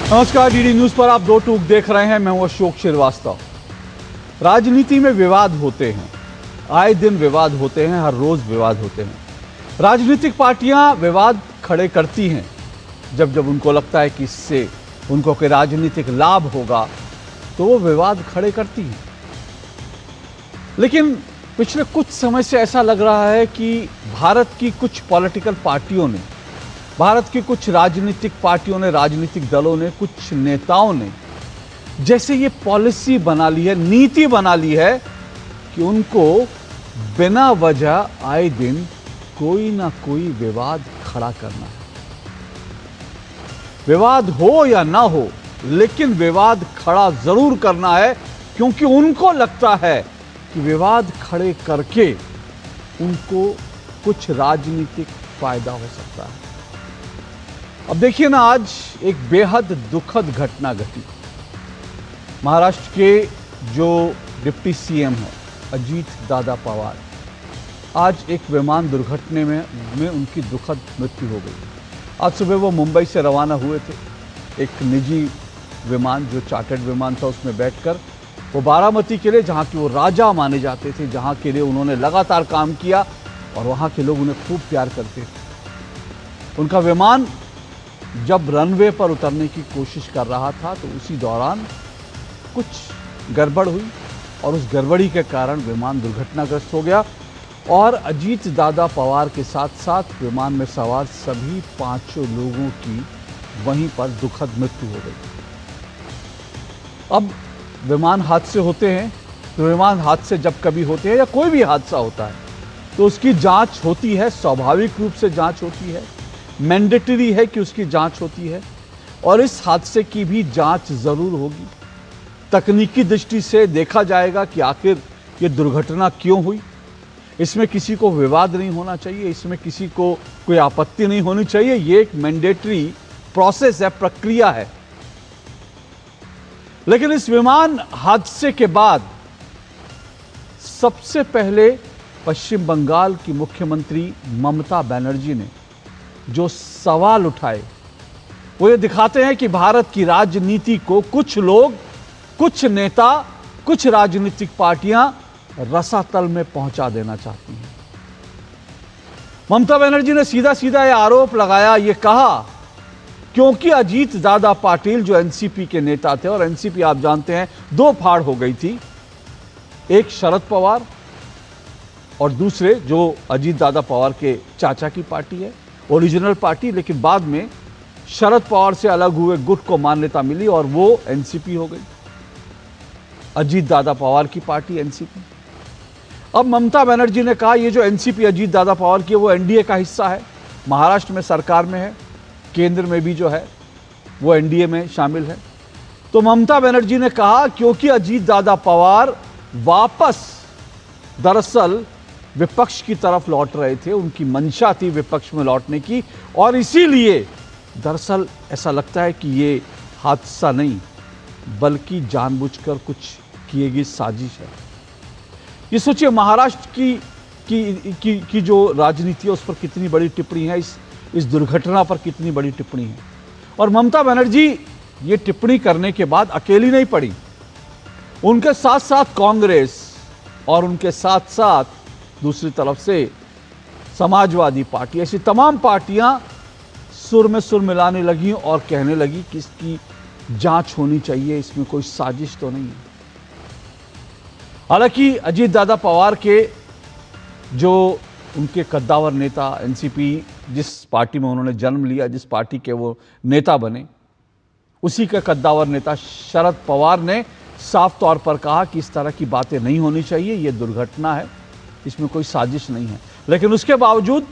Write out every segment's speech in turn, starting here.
नमस्कार, DD news पर आप दो टूक देख रहे हैं। मैं हूं अशोक श्रीवास्तव। राजनीति में विवाद होते हैं, आए दिन विवाद होते हैं, हर रोज विवाद होते हैं। राजनीतिक पार्टियां विवाद खड़े करती हैं जब जब उनको लगता है कि इससे उनको कोई राजनीतिक लाभ होगा तो वो विवाद खड़े करती हैं। लेकिन पिछले कुछ समय से ऐसा लग रहा है कि भारत की कुछ पॉलिटिकल पार्टियों ने, भारत की कुछ राजनीतिक पार्टियों ने, राजनीतिक दलों ने, कुछ नेताओं ने जैसे ये पॉलिसी बना ली है, नीति बना ली है कि उनको बिना वजह आए दिन कोई ना कोई विवाद खड़ा करना है। विवाद हो या ना हो, लेकिन विवाद खड़ा जरूर करना है, क्योंकि उनको लगता है कि विवाद खड़े करके उनको कुछ राजनीतिक फायदा हो सकता है। अब देखिए ना, आज एक बेहद दुखद घटना घटी। महाराष्ट्र के जो डिप्टी सीएम है अजीत दादा पवार, आज एक विमान दुर्घटना में उनकी दुखद मृत्यु हो गई। आज सुबह वो मुंबई से रवाना हुए थे। एक निजी विमान, जो चार्टर्ड विमान था, उसमें बैठकर वो बारामती के लिए, जहाँ के वो राजा माने जाते थे, जहाँ के लिए उन्होंने लगातार काम किया और वहाँ के लोग उन्हें खूब प्यार करते थे। उनका विमान जब रनवे पर उतरने की कोशिश कर रहा था तो उसी दौरान कुछ गड़बड़ हुई और उस गड़बड़ी के कारण विमान दुर्घटनाग्रस्त हो गया और अजीत दादा पवार के साथ साथ विमान में सवार सभी 5 लोगों की वहीं पर दुखद मृत्यु हो गई। अब विमान हादसे होते हैं तो विमान हादसे जब कभी होते हैं या कोई भी हादसा होता है तो उसकी जांच होती है, स्वाभाविक रूप से जांच होती है, मैंडेटरी है कि उसकी जांच होती है और इस हादसे की भी जांच जरूर होगी। तकनीकी दृष्टि से देखा जाएगा कि आखिर ये दुर्घटना क्यों हुई। इसमें किसी को विवाद नहीं होना चाहिए, इसमें किसी को कोई आपत्ति नहीं होनी चाहिए। ये एक मैंडेटरी प्रोसेस है, प्रक्रिया है। लेकिन इस विमान हादसे के बाद सबसे पहले पश्चिम बंगाल की मुख्यमंत्री ममता बनर्जी ने जो सवाल उठाए वो ये दिखाते हैं कि भारत की राजनीति को कुछ लोग, कुछ नेता, कुछ राजनीतिक पार्टियां रसातल में पहुंचा देना चाहती हैं। ममता बनर्जी ने सीधा सीधा यह आरोप लगाया, यह कहा क्योंकि अजीत दादा पाटिल जो एनसीपी के नेता थे, और एनसीपी आप जानते हैं 2 फाड़ हो गई थी, एक शरद पवार और दूसरे जो अजीत दादा पवार के चाचा की पार्टी है, ओरिजिनल पार्टी, लेकिन बाद में शरद पवार से अलग हुए गुट को मान्यता मिली और वो एनसीपी हो गई, अजीत दादा पवार की पार्टी एनसीपी। अब ममता बनर्जी ने कहा ये जो एनसीपी अजीत दादा पवार की है वो एनडीए का हिस्सा है, महाराष्ट्र में सरकार में है, केंद्र में भी जो है वो एनडीए में शामिल है। तो ममता बनर्जी ने कहा क्योंकि अजीत दादा पवार वापस दरअसल विपक्ष की तरफ लौट रहे थे, उनकी मंशा थी विपक्ष में लौटने की, और इसीलिए दरअसल ऐसा लगता है कि ये हादसा नहीं बल्कि जानबूझकर कुछ किए गई साजिश है। ये सोचिए महाराष्ट्र की जो राजनीति है उस पर कितनी बड़ी टिप्पणी है, इस दुर्घटना पर कितनी बड़ी टिप्पणी है। और ममता बनर्जी ये टिप्पणी करने के बाद अकेली नहीं पड़ी, उनके साथ साथ कांग्रेस और उनके साथ साथ दूसरी तरफ से समाजवादी पार्टी, ऐसी तमाम पार्टियां सुर में सुर मिलाने लगी और कहने लगी कि इसकी जांच होनी चाहिए, इसमें कोई साजिश तो नहीं है। हालांकि अजीत दादा पवार के जो उनके कद्दावर नेता, एनसीपी जिस पार्टी में उन्होंने जन्म लिया, जिस पार्टी के वो नेता बने, उसी के कद्दावर नेता शरद पवार ने साफ तौर पर कहा कि इस तरह की बातें नहीं होनी चाहिए, ये दुर्घटना है, इसमें कोई साजिश नहीं है। लेकिन उसके बावजूद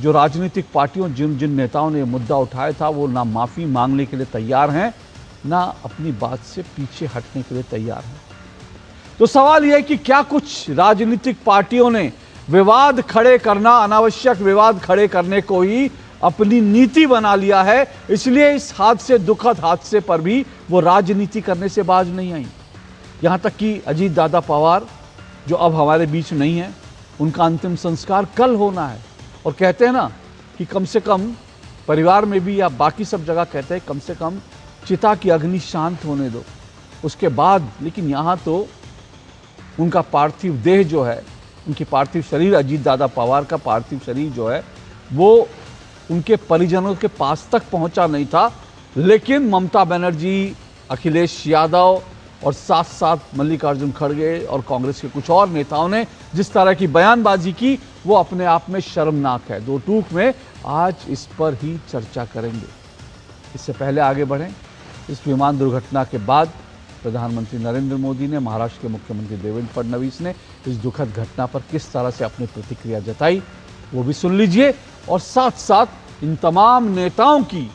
जो राजनीतिक पार्टियों, जिन नेताओं ने मुद्दा उठाया था, वो ना माफ़ी मांगने के लिए तैयार हैं, ना अपनी बात से पीछे हटने के लिए तैयार हैं। तो सवाल यह है कि क्या कुछ राजनीतिक पार्टियों ने विवाद खड़े करना, अनावश्यक विवाद खड़े करने को ही अपनी नीति बना लिया है, इसलिए इस हादसे, दुखद हादसे पर भी वो राजनीति करने से बाज नहीं आई। यहां तक कि अजीत दादा पवार जो अब हमारे बीच नहीं है, उनका अंतिम संस्कार कल होना है, और कहते हैं ना कि कम से कम परिवार में भी या बाकी सब जगह कहते हैं कम से कम चिता की अग्नि शांत होने दो, उसके बाद। लेकिन यहाँ तो उनका पार्थिव देह जो है, उनकी पार्थिव शरीर, अजीत दादा पवार का पार्थिव शरीर जो है वो उनके परिजनों के पास तक पहुंचा नहीं था। लेकिन ममता बनर्जी, अखिलेश यादव और साथ साथ मल्लिकार्जुन खड़गे और कांग्रेस के कुछ और नेताओं ने जिस तरह की बयानबाजी की वो अपने आप में शर्मनाक है। दो टूक में आज इस पर ही चर्चा करेंगे। इससे पहले आगे बढ़ें, इस विमान दुर्घटना के बाद प्रधानमंत्री नरेंद्र मोदी ने, महाराष्ट्र के मुख्यमंत्री देवेंद्र फडणवीस ने इस दुखद घटना पर किस तरह से अपनी प्रतिक्रिया जताई वो भी सुन लीजिए। और साथ साथ इन तमाम नेताओं की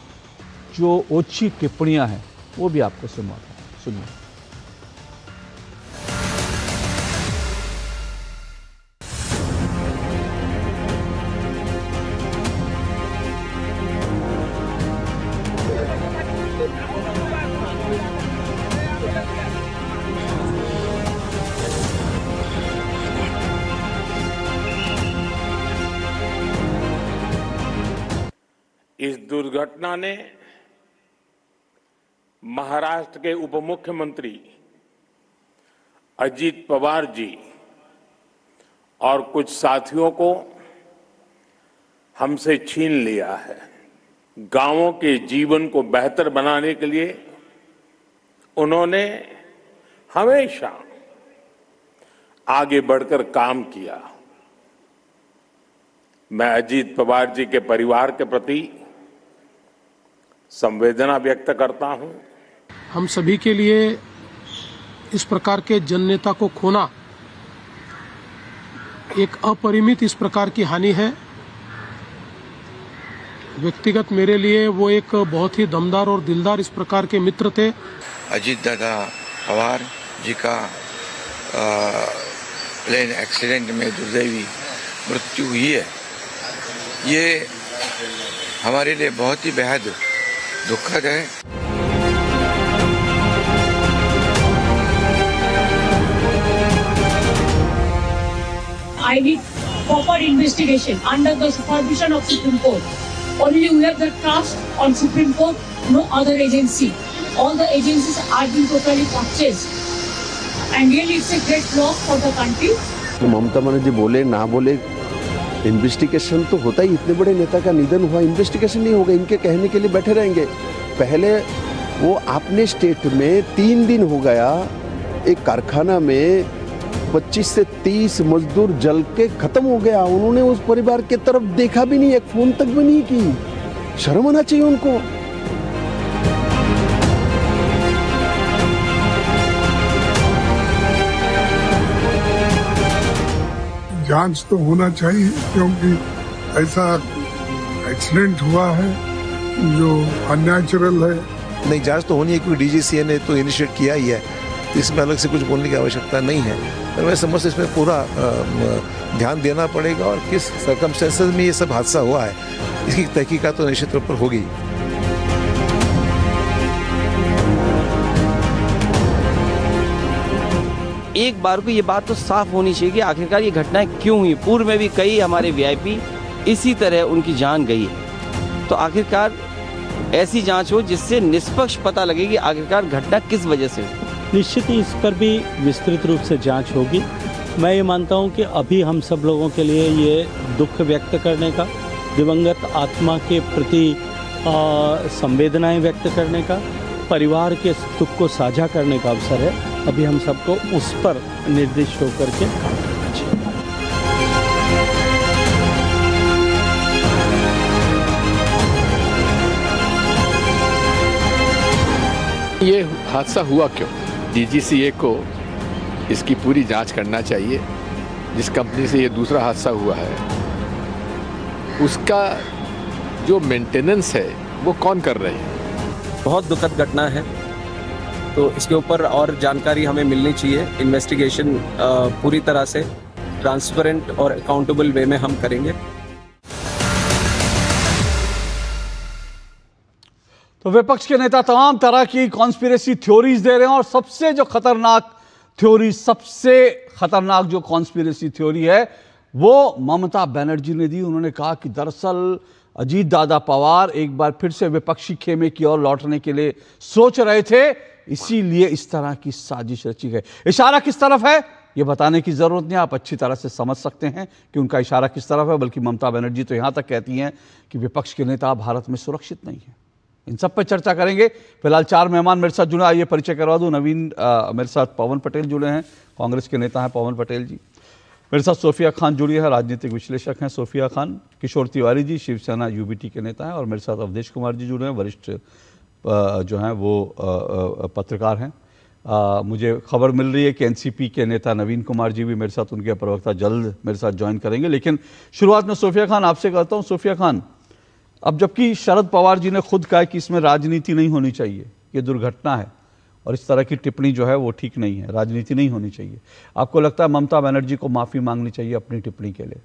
जो ओछी टिप्पणियां हैं वो भी आपको सुनवाता हूं। सुनिए। इस दुर्घटना ने महाराष्ट्र के उप मुख्यमंत्री अजीत पवार जी और कुछ साथियों को हमसे छीन लिया है। गांवों के जीवन को बेहतर बनाने के लिए उन्होंने हमेशा आगे बढ़कर काम किया। मैं अजीत पवार जी के परिवार के प्रति संवेदना व्यक्त करता हूं। हम सभी के लिए इस प्रकार के जननेता को खोना एक अपरिमित इस प्रकार की हानि है। व्यक्तिगत मेरे लिए वो एक बहुत ही दमदार और दिलदार इस प्रकार के मित्र थे। अजीत दादा पवार जी का प्लेन एक्सीडेंट में दुर्दैवी मृत्यु हुई है, ये हमारे लिए बहुत ही बेहद दुखद है। I need proper investigation under the supervision of Supreme Court. Only we have the trust on Supreme Court, no other agency. All the agencies are being totally purchased. And really it's a great loss for the country. Mamata Banerjee बोले ना बोले, investigation तो होता ही। इतने बड़े नेता का निधन हुआ, इन्वेस्टिगेशन नहीं होगा, इनके कहने के लिए बैठे रहेंगे। पहले वो अपने स्टेट में 3 दिन हो गया, एक कारखाना में 25 से 30 मजदूर जल के खत्म हो गया। उन्होंने उस परिवार की तरफ देखा भी नहीं, एक फोन तक भी नहीं की। शर्म आना चाहिए उनको। जांच तो होना चाहिए, क्योंकि ऐसा एक्सीडेंट हुआ है जो अननेचुरल है। नहीं, जांच तो होनी है क्योंकि डीजीसीए ने तो इनिशिएट किया ही है, तो इसमें अलग से कुछ बोलने की आवश्यकता नहीं है। तो मैं समझता इसमें पूरा ध्यान देना पड़ेगा और किस सर्कमस्टेंसेस में ये सब हादसा हुआ है इसकी तहकीकात तो निश्चित तौर पर होगी। एक बार को ये बात तो साफ होनी चाहिए कि आखिरकार ये घटनाएं क्यों हुई। पूर्व में भी कई हमारे वीआईपी इसी तरह उनकी जान गई है, तो आखिरकार ऐसी जांच हो जिससे निष्पक्ष पता लगे कि आखिरकार घटना किस वजह से हुई। निश्चित ही इस पर भी विस्तृत रूप से जांच होगी। मैं ये मानता हूं कि अभी हम सब लोगों के लिए ये दुख व्यक्त करने का, दिवंगत आत्मा के प्रति संवेदनाएं व्यक्त करने का, परिवार के दुख को साझा करने का अवसर है। अभी हम सबको उस पर निर्दिष्ट होकर के काम करना चाहिए। ये हादसा हुआ क्यों? डीजीसीए को इसकी पूरी जांच करना चाहिए। जिस कंपनी से ये दूसरा हादसा हुआ है उसका जो मेंटेनेंस है वो कौन कर रहे हैं? बहुत दुखद घटना है, तो इसके ऊपर और जानकारी हमें मिलनी चाहिए। इन्वेस्टिगेशन पूरी तरह से ट्रांसपेरेंट और अकाउंटेबल वे में हम करेंगे। तो विपक्ष के नेता तमाम तरह की कॉन्स्पिरेसी थ्योरीज दे रहे हैं और सबसे जो खतरनाक थ्योरी, सबसे खतरनाक जो कॉन्स्पिरेसी थ्योरी है वो ममता बनर्जी ने दी। उन्होंने कहा कि दरअसल अजीत दादा पवार एक बार फिर से विपक्षी खेमे की ओर लौटने के लिए सोच रहे थे, इसीलिए इस तरह की साजिश रची गई। इशारा किस तरफ है ये बताने की जरूरत नहीं, आप अच्छी तरह से समझ सकते हैं कि उनका इशारा किस तरफ है। बल्कि ममता बनर्जी तो यहां तक कहती हैं कि विपक्ष के नेता भारत में सुरक्षित नहीं है। इन सब पर चर्चा करेंगे। फिलहाल 4 मेहमान मेरे साथ जुड़े, आइए परिचय करवा दूं। नवीन मेरे साथ पवन पटेल जुड़े हैं, कांग्रेस के नेता हैं पवन पटेल जी। मेरे साथ सोफिया खान जुड़ी है, राजनीतिक विश्लेषक हैं सोफिया खान। किशोर तिवारी जी शिवसेना यूबीटी के नेता हैं। और मेरे साथ अवधेश कुमार जी जुड़े हैं, वरिष्ठ जो हैं वो पत्रकार हैं। मुझे खबर मिल रही है कि एनसीपी के नेता नवीन कुमार जी भी मेरे साथ, उनके प्रवक्ता जल्द मेरे साथ ज्वाइन करेंगे। लेकिन शुरुआत में सोफिया खान आपसे करता हूँ। सोफिया खान, अब जबकि शरद पवार जी ने खुद कहा कि इसमें राजनीति नहीं होनी चाहिए, ये दुर्घटना है और इस तरह की टिप्पणी जो है वो ठीक नहीं है, राजनीति नहीं होनी चाहिए, आपको लगता है ममता बनर्जी को माफी मांगनी चाहिए अपनी टिप्पणी के लिए?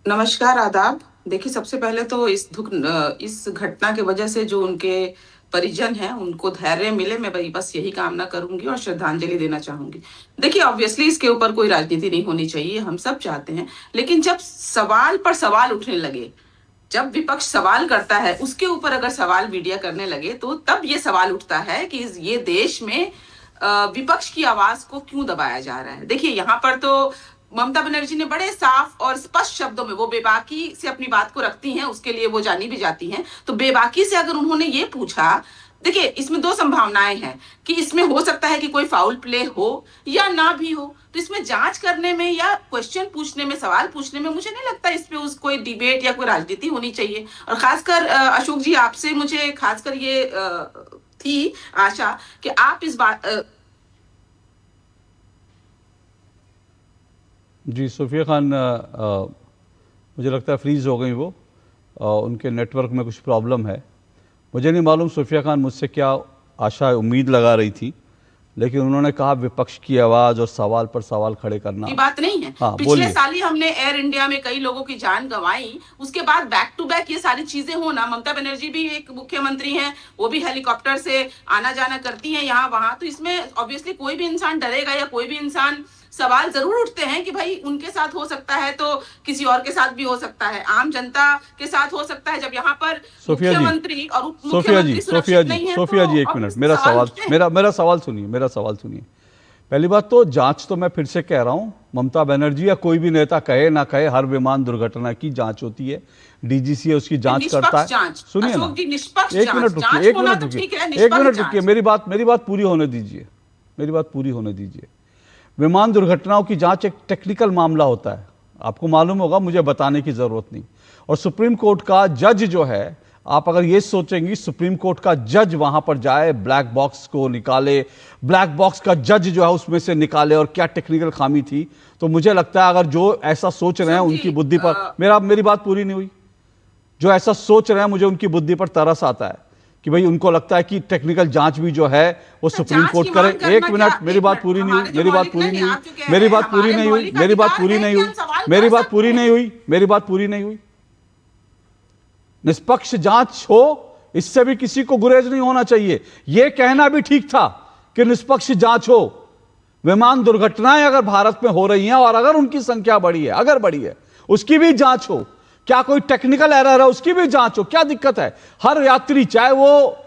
नमस्कार, आदाब। देखिए, सबसे पहले तो इस घटना की वजह से जो उनके परिजन हैं उनको धैर्य मिले, मैं बस यही कामना करूंगी और श्रद्धांजलि देना चाहूंगी। देखिए, ऑब्वियसली इसके ऊपर कोई राजनीति नहीं होनी चाहिए, हम सब चाहते हैं। लेकिन जब सवाल पर सवाल उठने लगे, जब विपक्ष सवाल करता है उसके ऊपर अगर सवाल मीडिया करने लगे, तो तब ये सवाल उठता है कि ये देश में विपक्ष की आवाज को क्यों दबाया जा रहा है। देखिए, यहाँ पर तो ममता बनर्जी ने बड़े साफ और स्पष्ट शब्दों में, वो बेबाकी से अपनी बात को रखती हैं, उसके लिए वो जानी भी जाती हैं। तो बेबाकी से अगर उन्होंने ये पूछा, देखिए इसमें 2 संभावनाएं हैं कि इसमें हो सकता है कि कोई फाउल प्ले हो या ना भी हो। तो इसमें जांच करने में या क्वेश्चन पूछने में, सवाल पूछने में मुझे नहीं लगता इस पे कोई डिबेट या कोई राजनीति होनी चाहिए। और खासकर अशोक जी, आपसे मुझे खासकर ये थी आशा कि आप इस बात जी। सोफिया खान, मुझे लगता है फ्रीज हो गई वो, उनके नेटवर्क में कुछ प्रॉब्लम है। मुझे नहीं मालूम सोफिया खान मुझसे क्या आशा उम्मीद लगा रही थी, लेकिन उन्होंने कहा विपक्ष की आवाज और सवाल पर सवाल खड़े करना की बात नहीं है। हाँ, पिछले साल ही हमने एयर इंडिया में कई लोगों की जान गंवाई, उसके बाद बैक टू बैक ये सारी चीजें होना। ममता बनर्जी भी एक मुख्यमंत्री हैं, वो भी हेलीकॉप्टर से आना जाना करती हैं यहाँ वहां। तो इसमें ऑब्वियसली कोई भी इंसान डरेगा या कोई भी इंसान, सवाल जरूर उठते हैं कि भाई उनके साथ हो सकता है तो किसी और के साथ भी हो सकता है, आम जनता के साथ हो सकता है। जब यहाँ पर मुख्यमंत्री और उप मुख्यमंत्री सुरक्षित नहीं है। सोफिया जी एक मिनट, मेरा सवाल सुनिए। पहली बात तो जांच तो मैं फिर से कह रहा हूं, ममता बनर्जी या कोई भी नेता कहे ना कहे, हर विमान दुर्घटना की जांच होती है, डीजीसी उसकी जांच करता है। सुनिए ना, एक मिनट रुकिए, मेरी बात पूरी होने दीजिए। विमान दुर्घटनाओं की जांच एक टेक्निकल मामला होता है, आपको मालूम होगा, मुझे बताने की जरूरत नहीं। और सुप्रीम कोर्ट का जज जो है, आप अगर ये सोचेंगी सुप्रीम कोर्ट का जज वहां पर जाए, ब्लैक बॉक्स को निकाले, ब्लैक बॉक्स का जज जो है उसमें से निकाले और क्या टेक्निकल खामी थी, तो मुझे लगता है अगर जो ऐसा सोच रहे हैं उनकी बुद्धि पर, मेरी बात पूरी नहीं हुई, जो ऐसा सोच रहे हैं मुझे उनकी बुद्धि पर तरस आता है कि भाई उनको लगता है कि टेक्निकल जांच भी जो है वो सुप्रीम कोर्ट करे। एक मिनट, मेरी बात पूरी नहीं हुई। निष्पक्ष जांच हो, इससे भी किसी को गुरेज नहीं होना चाहिए। यह कहना भी ठीक था कि निष्पक्ष जांच हो, विमान दुर्घटनाएं अगर भारत में हो रही हैं और अगर उनकी संख्या बढ़ी है, उसकी भी जांच हो, क्या कोई टेक्निकल एरर है उसकी भी जांच हो, क्या दिक्कत है? हर यात्री, चाहे वो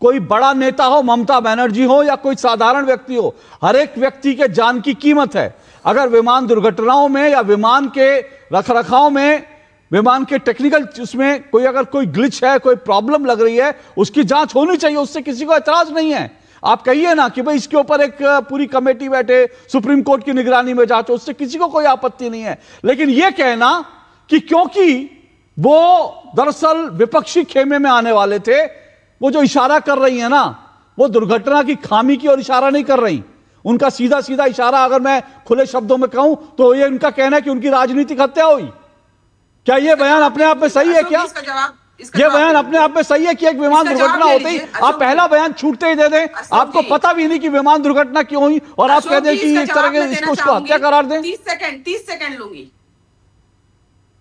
कोई बड़ा नेता हो, ममता बनर्जी हो या कोई साधारण व्यक्ति हो, हर एक व्यक्ति के जान की कीमत है। अगर विमान दुर्घटनाओं में या विमान के रखरखाव में, विमान के टेक्निकल उसमें अगर कोई ग्लिच है, कोई प्रॉब्लम लग रही है, उसकी जांच होनी चाहिए, उससे किसी को एतराज नहीं है। आप कहिए ना कि भाई इसके ऊपर एक पूरी कमेटी बैठे, सुप्रीम कोर्ट की निगरानी में जांच हो, उससे किसी को कोई आपत्ति नहीं है। लेकिन यह कहना कि क्योंकि वो दरअसल विपक्षी खेमे में आने वाले थे, वो जो इशारा कर रही है ना, वो दुर्घटना की खामी की ओर इशारा नहीं कर रही। उनका सीधा सीधा इशारा अगर मैं खुले शब्दों में कहूं तो ये उनका कहना है कि उनकी राजनीतिक हत्या हुई। क्या ये बयान अपने आप में सही है? क्या ये बयान अपने आप में सही है कि एक विमान दुर्घटना होते ही आप पहला बयान छूटते ही दे दें, आपको पता भी नहीं कि विमान दुर्घटना क्यों हुई और आप कह दें कि इस तरह के उसको हत्या करार दें? 30 सेकंड लूंगी।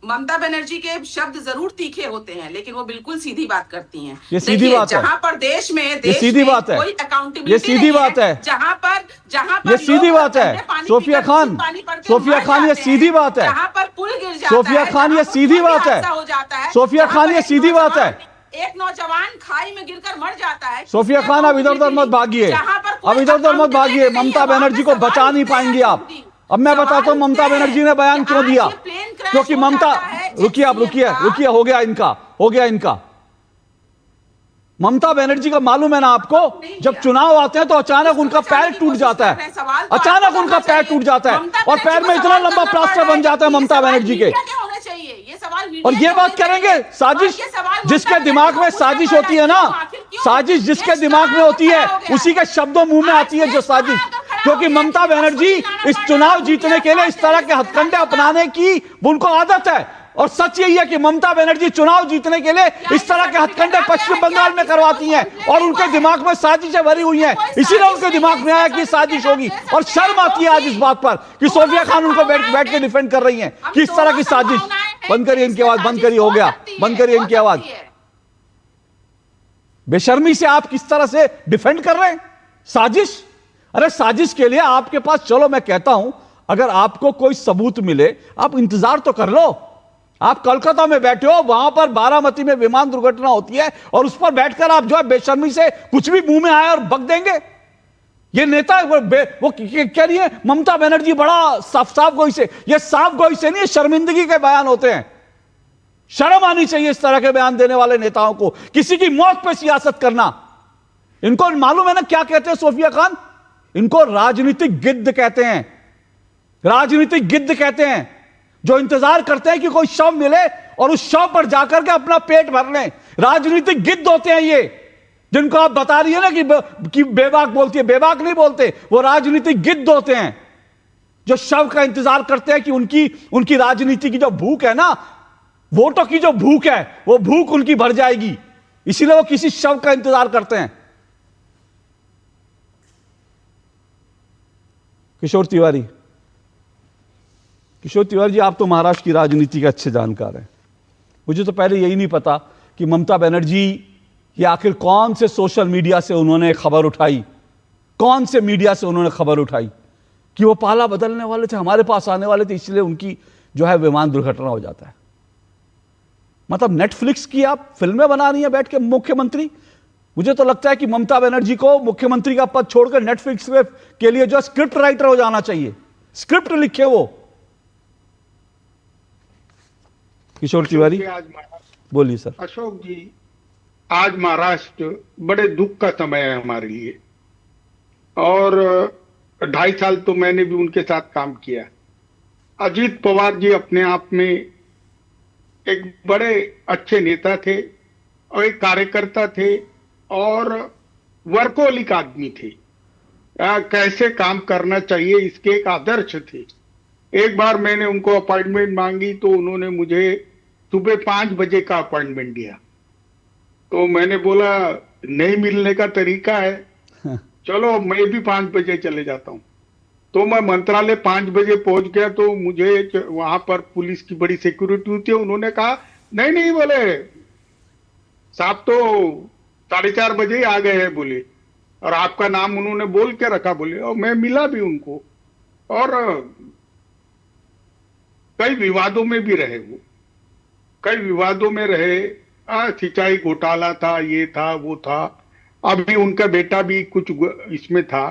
ममता बनर्जी के शब्द जरूर तीखे होते हैं, लेकिन वो बिल्कुल सीधी बात करती हैं। ये सीधी बात है। जहां पर देश में सीधी बात है, कोई अकाउंटेबिलिटी, ये सीधी बात है। जहां पर ये सीधी बात है। सोफिया खान, ये सीधी बात है। जहां पर पुल गिर जाता सोफिया है, खान, ये जहाँ सीधी कोई बात है। हादसा हो जाता है, सोफिया जहाँ खान, पर ये एक सीधी बात है। एक नौजवान खाई में गिरकर मर जाता है। सोफिया किसने खान, अब मौत इधर उधर दी मत थी? भागिए, जहाँ पर कोई अब इधर उधर मत भागिए। accountability नहीं ममता है, वहाँ बनर्जी पे को बचा सवाल नहीं उठते हैं पाएंगे आप। झूठी। अब मैं बताता हूं ममता सवाल बनर्जी ने बयान उठते क्यों हैं दिया, कि आज ये plane crash क्योंकि हो ममता, जाता है, रुकिए आप, रुकिए CM का। रुकिए, हो गया इनका। ममता बनर्जी का मालूम है ना आपको, जब चुनाव आते हैं तो अचानक उनका पैर टूट जाता है, अचानक उनका पैर टूट जाता है और पैर में इतना लंबा प्लास्टर बन जाता है ममता बनर्जी के। और ये बात करेंगे साजिश, जिसके दिमाग में साजिश होती है ना, साजिश जिसके दिमाग में होती है उसी के शब्दों मुंह में आती है जो साजिश। क्योंकि ममता बनर्जी इस चुनाव जीतने के लिए इस तरह के हथकंडे अपनाने की उनको आदत है। और सच यही है कि ममता बनर्जी चुनाव जीतने के लिए इस तरह के हथकंडे पश्चिम बंगाल में करवाती हैं और उनके दिमाग में साजिशें भरी हुई हैं, इसीलिए उनके दिमाग में आया कि साजिश होगी। और शर्म आती है आज इस बात पर कि सोफिया खान उनको बैठ के डिफेंड कर रही हैं कि इस तरह की साजिश। बंद करिए इनकी आवाज, बंद करिए, हो गया, बंद करिए इनकी आवाज। बेशर्मी से आप किस तरह से डिफेंड कर रहे हैं साजिश। अरे साजिश के लिए आपके पास, चलो मैं कहता हूं, अगर आपको कोई सबूत मिले आप इंतजार तो कर लो। आप कोलकाता में बैठे हो, वहां पर बारामती में विमान दुर्घटना होती है और उस पर बैठकर आप जो है बेशर्मी से कुछ भी मुंह में आए और बक देंगे। ये नेता वो कह रही है ममता बनर्जी बड़ा साफ गोई से, ये साफ गोई से नहीं, शर्मिंदगी के बयान होते हैं। शर्म आनी चाहिए इस तरह के बयान देने वाले नेताओं को, किसी की मौत पे सियासत करना। इनको मालूम है ना क्या कहते हैं सोफिया खान, इनको राजनीतिक गिद्ध कहते हैं, राजनीतिक गिद्ध कहते हैं, जो इंतजार करते हैं कि कोई शव मिले और उस शव पर जाकर के अपना पेट भर लें। राजनीतिक गिद्ध होते हैं ये, जिनको आप बता रही है ना कि बेबाक बोलती है, बेबाक नहीं बोलते, वो राजनीतिक गिद्ध होते हैं जो शव का इंतजार करते हैं कि उनकी राजनीति की जो भूख है ना, वोटों की जो भूख है, वो भूख उनकी भर जाएगी, इसीलिए वो किसी शव का इंतजार करते हैं। किशोर तिवारी जी, आप तो महाराष्ट्र की राजनीति के अच्छे जानकार हैं। मुझे तो पहले यही नहीं पता कि ममता बनर्जी ये आखिर कौन से सोशल मीडिया से उन्होंने खबर उठाई, कौन से मीडिया से उन्होंने खबर उठाई कि वो पाला बदलने वाले थे, हमारे पास आने वाले थे, इसलिए उनकी जो है विमान दुर्घटना हो जाता है। मतलब नेटफ्लिक्स की आप फिल्में बना रही हैं बैठ के मुख्यमंत्री। मुझे तो लगता है कि ममता बनर्जी को मुख्यमंत्री का पद छोड़कर नेटफ्लिक्स के लिए जो स्क्रिप्ट राइटर हो जाना चाहिए, स्क्रिप्ट लिखे वो। किशोर तिवारी बोलिए सर। अशोक जी, आज महाराष्ट्र बड़े दुख का समय है हमारे लिए, और 2.5 साल तो मैंने भी उनके साथ काम किया। अजीत पवार जी अपने आप में एक बड़े अच्छे नेता थे और एक कार्यकर्ता थे और वर्कोलिक आदमी थे। कैसे काम करना चाहिए इसके एक आदर्श थे। एक बार मैंने उनको अपॉइंटमेंट मांगी तो उन्होंने मुझे सुबह 5 बजे का अपॉइंटमेंट दिया। तो मैंने बोला नहीं मिलने का तरीका है, चलो मैं भी 5 बजे चले जाता हूँ। तो मैं मंत्रालय 5 बजे पहुंच गया तो मुझे वहां पर पुलिस की बड़ी सिक्योरिटी होती है। उन्होंने कहा नहीं बोले साहब तो 4:30 बजे ही आ गए हैं बोले, और आपका नाम उन्होंने बोल के रखा बोले। और मैं मिला भी उनको, और कई विवादों में भी रहे, वो कई विवादों में रहे। सिंचाई घोटाला था, ये था, वो था। अभी उनका बेटा भी कुछ इसमें था।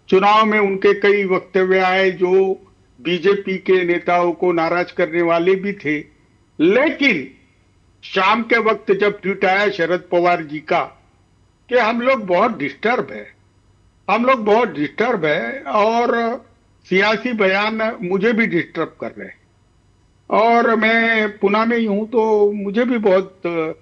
चुनाव में उनके कई वक्तव्य आए जो बीजेपी के नेताओं को नाराज करने वाले भी थे। लेकिन शाम के वक्त जब ट्वीट आया शरद पवार जी का कि हम लोग बहुत डिस्टर्ब है, हम लोग बहुत डिस्टर्ब है, और सियासी बयान मुझे भी डिस्टर्ब कर रहे हैं, और मैं पुणे में ही हूं तो मुझे भी बहुत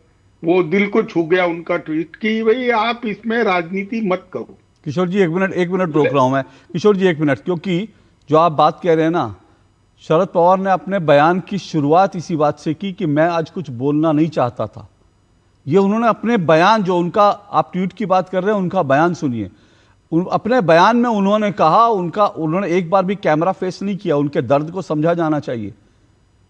वो दिल को छू गया उनका ट्वीट कि भाई आप इसमें राजनीति मत करो। किशोर जी एक मिनट रोक रहा हूं मैं। किशोर जी 1 मिनट, क्योंकि जो आप बात कह रहे हैं ना, शरद पवार ने अपने बयान की शुरुआत इसी बात से की कि मैं आज कुछ बोलना नहीं चाहता था। ये उन्होंने अपने बयान, जो उनका आप ट्वीट की बात कर रहे हैं उनका बयान सुनिए। अपने बयान में उन्होंने कहा, उन्होंने एक बार भी कैमरा फेस नहीं किया, उनके दर्द को समझा जाना चाहिए।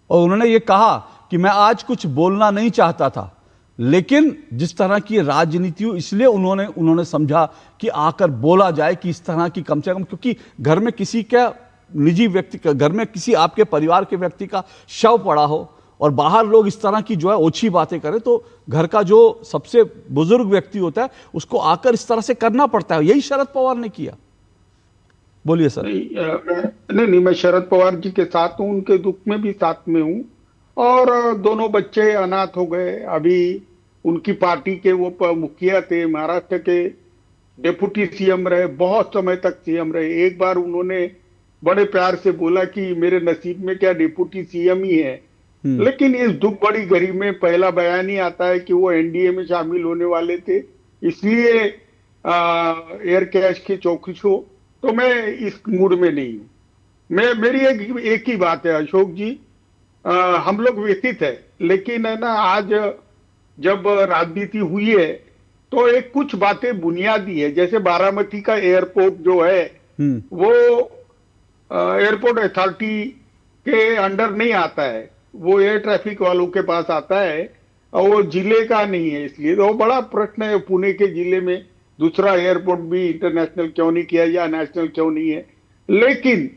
और उन्होंने ये कहा कि मैं आज कुछ बोलना नहीं चाहता था, लेकिन जिस तरह की राजनीति हो इसलिए उन्होंने समझा कि आकर बोला जाए कि इस तरह की कम से कम, क्योंकि घर में किसी का निजी व्यक्ति का घर में किसी आपके परिवार के व्यक्ति का शव पड़ा हो और बाहर लोग इस तरह की जो है ओछी बातें करें, तो घर का जो सबसे बुजुर्ग व्यक्ति होता है उसको आकर इस तरह से करना पड़ता है। यही शरद पवार ने किया। बोलिए सर। नहीं, मैं शरद पवार जी के साथ हूँ, उनके दुख में भी साथ में हूँ। और दोनों बच्चे अनाथ हो गए। अभी उनकी पार्टी के वो मुखिया थे, महाराष्ट्र के डिप्टी सीएम रहे, बहुत समय तक सीएम रहे। एक बार उन्होंने बड़े प्यार से बोला कि मेरे नसीब में क्या डिप्टी सीएम ही है। लेकिन इस दुख बड़ी घड़ी में पहला बयान ही आता है कि वो एनडीए में शामिल होने वाले थे, इसलिए एयर कैश की चौकसी हो। तो मैं इस मूड में नहीं हूँ। मेरी एक ही बात है अशोक जी, हम लोग व्यतीत है, लेकिन है ना, आज जब राजनीति हुई है तो एक कुछ बातें बुनियादी है। जैसे बारामती का एयरपोर्ट जो है वो एयरपोर्ट अथॉरिटी के अंडर नहीं आता है, वो एयर ट्रैफिक वालों के पास आता है और वो जिले का नहीं है। इसलिए तो बड़ा प्रश्न है, पुणे के जिले में दूसरा एयरपोर्ट भी इंटरनेशनल क्यों नहीं किया या नेशनल क्यों नहीं है। लेकिन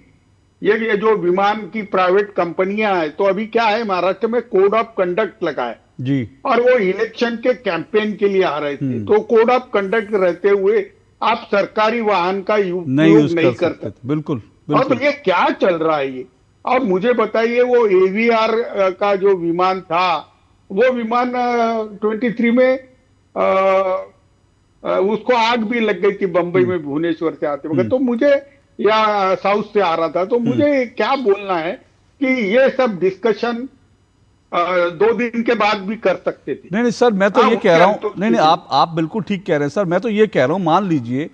ये जो विमान की प्राइवेट कंपनियां हैं, तो अभी क्या है, महाराष्ट्र में कोड ऑफ कंडक्ट लगा है जी, और वो इलेक्शन के कैंपेन के लिए आ रहे थे, तो कोड ऑफ कंडक्ट रहते हुए आप सरकारी वाहन का उपयोग नहीं कर सकते। बिल्कुल। और तो ये क्या चल रहा है ये। और मुझे बताइए, वो एवीआर का जो विमान था, वो विमान 23 में उसको आग भी लग गई थी बंबई में, भुवनेश्वर से आते वक्त। तो मुझे, या साउथ से आ रहा था, तो मुझे क्या बोलना है कि ये सब डिस्कशन 2 दिन के बाद भी कर सकते थे। नहीं सर, मैं तो ये कह रहा हूँ, नहीं आप बिल्कुल ठीक कह रहे हैं सर। मैं तो ये कह रहा हूँ, मान लीजिए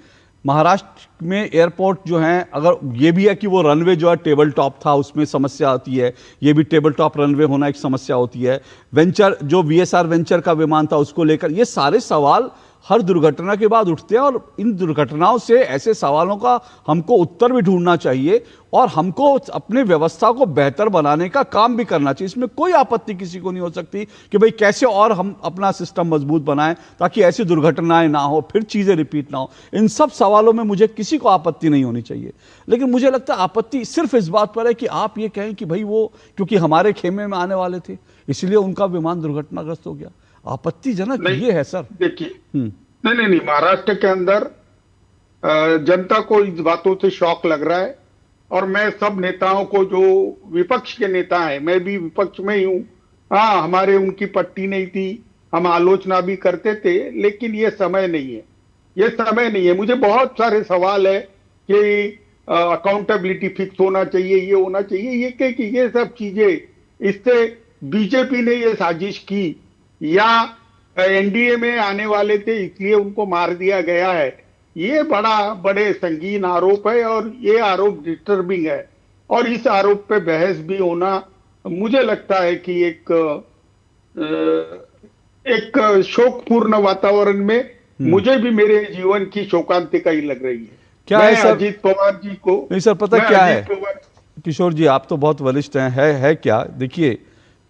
महाराष्ट्र में एयरपोर्ट जो है, अगर ये भी है कि वो रनवे जो है टेबल टॉप था, उसमें समस्या आती है, ये भी टेबल टॉप रनवे होना एक समस्या होती है। वेंचर जो VSR वेंचर का विमान था उसको लेकर, ये सारे सवाल हर दुर्घटना के बाद उठते हैं और इन दुर्घटनाओं से ऐसे सवालों का हमको उत्तर भी ढूंढना चाहिए और हमको अपने व्यवस्था को बेहतर बनाने का काम भी करना चाहिए। इसमें कोई आपत्ति किसी को नहीं हो सकती कि भाई कैसे और हम अपना सिस्टम मजबूत बनाएं ताकि ऐसी दुर्घटनाएं ना हो, फिर चीजें रिपीट ना हो। इन सब सवालों में मुझे किसी को आपत्ति नहीं होनी चाहिए। लेकिन मुझे लगता है आपत्ति सिर्फ इस बात पर है कि आप ये कहें कि भाई वो क्योंकि हमारे खेमे में आने वाले थे इसलिए उनका विमान दुर्घटनाग्रस्त हो गया। आपत्तिजनक ये है सर। देखिए, नहीं, महाराष्ट्र के अंदर जनता को इस बातों से शौक लग रहा है। और मैं सब नेताओं को, जो विपक्ष के नेता हैं, मैं भी विपक्ष में ही हूँ, हाँ, हमारे उनकी पट्टी नहीं थी, हम आलोचना भी करते थे, लेकिन ये समय नहीं है, ये समय नहीं है। मुझे बहुत सारे सवाल है कि अकाउंटेबिलिटी फिक्स होना चाहिए, ये होना चाहिए, कि ये सब चीजें, इससे बीजेपी ने ये साजिश की या एनडीए में आने वाले थे इसलिए उनको मार दिया गया है, ये बड़े संगीन आरोप है और ये आरोप डिस्टर्बिंग है। और इस आरोप पे बहस भी होना मुझे लगता है कि एक शोकपूर्ण वातावरण में मुझे भी मेरे जीवन की शोकांतिका ही लग रही है। क्या है सर? अजीत पवार जी को नहीं सर, पता क्या है किशोर जी, आप तो बहुत वरिष्ठ हैं, है क्या, देखिए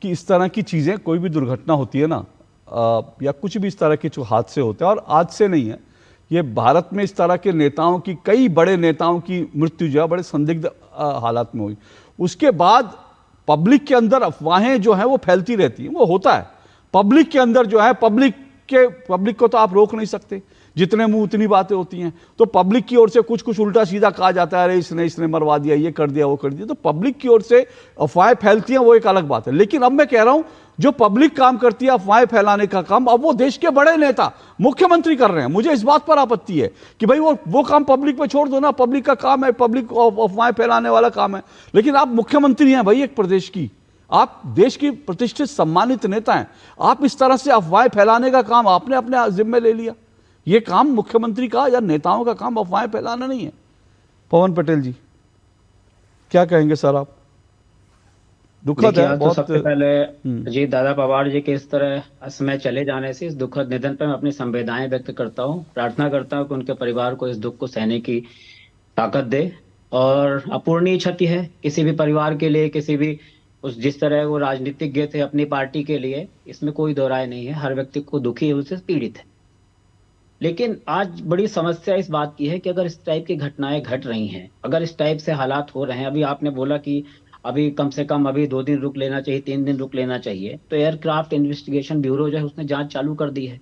कि इस तरह की चीजें, कोई भी दुर्घटना होती है ना, या कुछ भी इस तरह के जो हादसे होते हैं, और आज से नहीं है, ये भारत में इस तरह के नेताओं की, कई बड़े नेताओं की मृत्यु जो है बड़े संदिग्ध हालात में हुई, उसके बाद पब्लिक के अंदर अफवाहें जो हैं वो फैलती रहती हैं। वो होता है पब्लिक के अंदर जो है, पब्लिक को तो आप रोक नहीं सकते, जितने मुंह उतनी बातें होती हैं। तो पब्लिक की ओर से कुछ उल्टा सीधा कहा जाता है, अरे इसने मरवा दिया, ये कर दिया, वो कर दिया। तो पब्लिक की ओर से अफवाहें फैलती हैं, वो एक अलग बात है। लेकिन अब मैं कह रहा हूं, जो पब्लिक काम करती है अफवाहें फैलाने का काम, अब वो देश के बड़े नेता, मुख्यमंत्री कर रहे हैं। मुझे इस बात पर आपत्ति है कि भाई वो काम पब्लिक पे छोड़ दो ना, पब्लिक का काम है, पब्लिक अफवाहें फैलाने वाला काम है। लेकिन आप मुख्यमंत्री हैं भाई एक प्रदेश की, आप देश की प्रतिष्ठित सम्मानित नेता हैं, आप इस तरह से अफवाहें फैलाने का काम आपने अपने जिम्मे ले लिया। ये काम मुख्यमंत्री का या नेताओं का काम अफवाहें फैलाना नहीं है। पवन पटेल जी क्या कहेंगे सर आप? दुखद है तो सबसे पहले जी दादा पवार जी के इस तरह समय चले जाने से, इस दुखद निधन पर मैं अपनी संवेदनाएं व्यक्त करता हूं। प्रार्थना करता हूं कि उनके परिवार को इस दुख को सहने की ताकत दे। और अपूर्णीय क्षति है किसी भी परिवार के लिए, किसी भी जिस तरह वो राजनीतिज्ञ थे अपनी पार्टी के लिए, इसमें कोई दो राय नहीं है। हर व्यक्ति को दुखी है, उससे पीड़ित है। लेकिन आज बड़ी समस्या इस बात की है कि अगर इस टाइप की घटनाएं घट रही हैं, अगर इस टाइप से हालात हो रहे हैं, अभी आपने बोला कि अभी कम से कम अभी 2 दिन रुक लेना चाहिए, 3 दिन रुक लेना चाहिए, तो एयरक्राफ्ट इन्वेस्टिगेशन ब्यूरो जो है उसने जांच चालू कर दी है।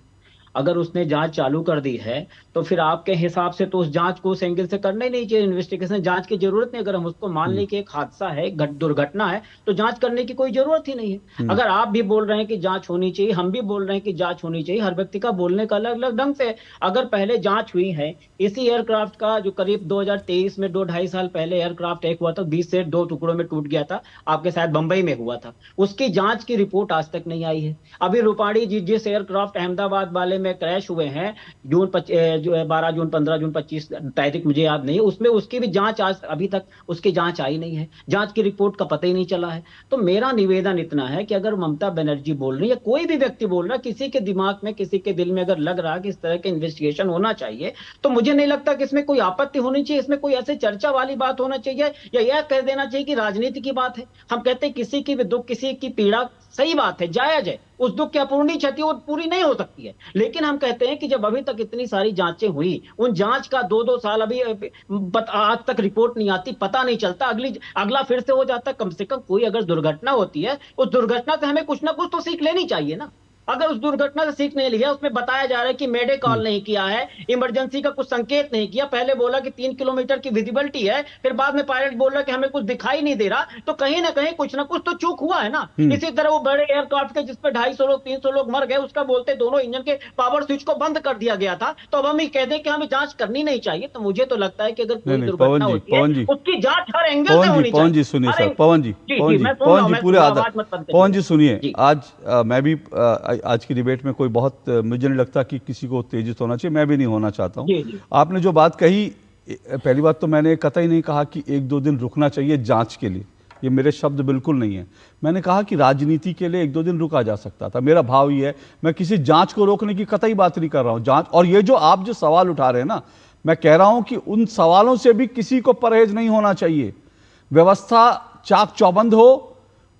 अगर उसने जांच चालू कर दी है तो फिर आपके हिसाब से तो उस जांच को उस एंगल से करना ही नहीं चाहिए। इन्वेस्टिगेशन जांच की जरूरत नहीं। अगर हम उसको मान लें कि एक हादसा है, दुर्घटना है, तो जांच करने की कोई जरूरत ही नहीं है। अगर आप भी बोल रहे हैं कि जांच होनी चाहिए, हम भी बोल रहे हैं कि जांच होनी चाहिए, हर व्यक्ति का बोलने का अलग अलग ढंग से है। अगर पहले जांच हुई है इसी एयरक्राफ्ट का जो करीब 2023 में 2-2.5 साल पहले एयरक्राफ्ट एक हुआ था, 20 से 2 टुकड़ों में टूट गया था, आपके शायद बंबई में हुआ था, उसकी जांच की रिपोर्ट आज तक नहीं आई है। अभी रूपाणी जी जिस एयरक्राफ्ट अहमदाबाद वाले में क्रैश हुए हैं, 12 जून 15 जून 25 तारीख मुझे याद नहीं है, उसमें उसकी भी जांच आज अभी तक उसकी जांच आई नहीं है, जांच की रिपोर्ट का पता ही नहीं चला है। तो मेरा निवेदन इतना है कि अगर ममता बनर्जी बोल रही है, कोई भी व्यक्ति बोल रहा है, किसी के दिमाग में, किसी के दिल में अगर लग रहा है कि इस तरह के इन्वेस्टिगेशन होना चाहिए, तो मुझे नहीं लगता कि इसमें कोई आपत्ति होनी चाहिए, इसमें कोई ऐसे चर्चा वाली बात होना चाहिए या यह कह देना चाहिए कि राजनीति की बात है। हम कहते हैं किसी की भी दुख, किसी की पीड़ा सही बात है, जायज है, उस दुख की अपूर्णी क्षति वो पूरी नहीं हो सकती है। लेकिन हम कहते हैं कि जब अभी तक इतनी सारी जांचें हुई, उन जांच का 2-2 साल अभी आज तक रिपोर्ट नहीं आती, पता नहीं चलता, अगला फिर से हो जाता। कम से कम कोई अगर दुर्घटना होती है, उस दुर्घटना से हमें कुछ ना कुछ तो सीख लेनी चाहिए ना। अगर उस दुर्घटना से सीख नहीं लिया, उसमें बताया जा रहा है कि मेडे कॉल नहीं किया है, इमरजेंसी का कुछ संकेत नहीं किया, पहले बोला कि 3 किलोमीटर की विजिबिलिटी है, फिर बाद में पायलट बोल रहा कि हमें कुछ दिखाई नहीं दे रहा, तो कहीं ना कहीं कुछ ना कुछ तो चूक हुआ है ना। इसी तरह वो बड़े एयरक्राफ्ट के जिसपे 250 लोग 300 लोग मर गए, उसका बोलते दोनों इंजन के पावर स्विच को बंद कर दिया गया था, तो अब हम ये कहते हैं कि हमें जांच करनी नहीं चाहिए। तो मुझे तो लगता है कि अगर कोई दुर्घटना होती है, उसकी जांच हर एंगल से होनी चाहिए। पवन जी सुनिए सर, पवन जी पूरे आदर, पवन जी सुनिए, आज मैं भी आज की डिबेट में कोई बहुत, मुझे नहीं लगता कि किसी को उत्तेजित होना चाहिए, मैं भी नहीं होना चाहता हूं। आपने जो बात कही, पहली बात तो मैंने कतई नहीं कहा कि 1-2 दिन रुकना चाहिए जांच के लिए, ये मेरे शब्द बिल्कुल नहीं है। मैंने कहा कि राजनीति के लिए 1-2 दिन रुका जा सकता था। मेरा भाव ये है, मैं किसी जांच को रोकने की कतई बात नहीं कर रहा हूं। जांच, और ये जो आप जो सवाल उठा रहे हैं ना, मैं कह रहा हूं कि उन सवालों से भी किसी को परहेज नहीं होना चाहिए। व्यवस्था चाक चौबंद हो,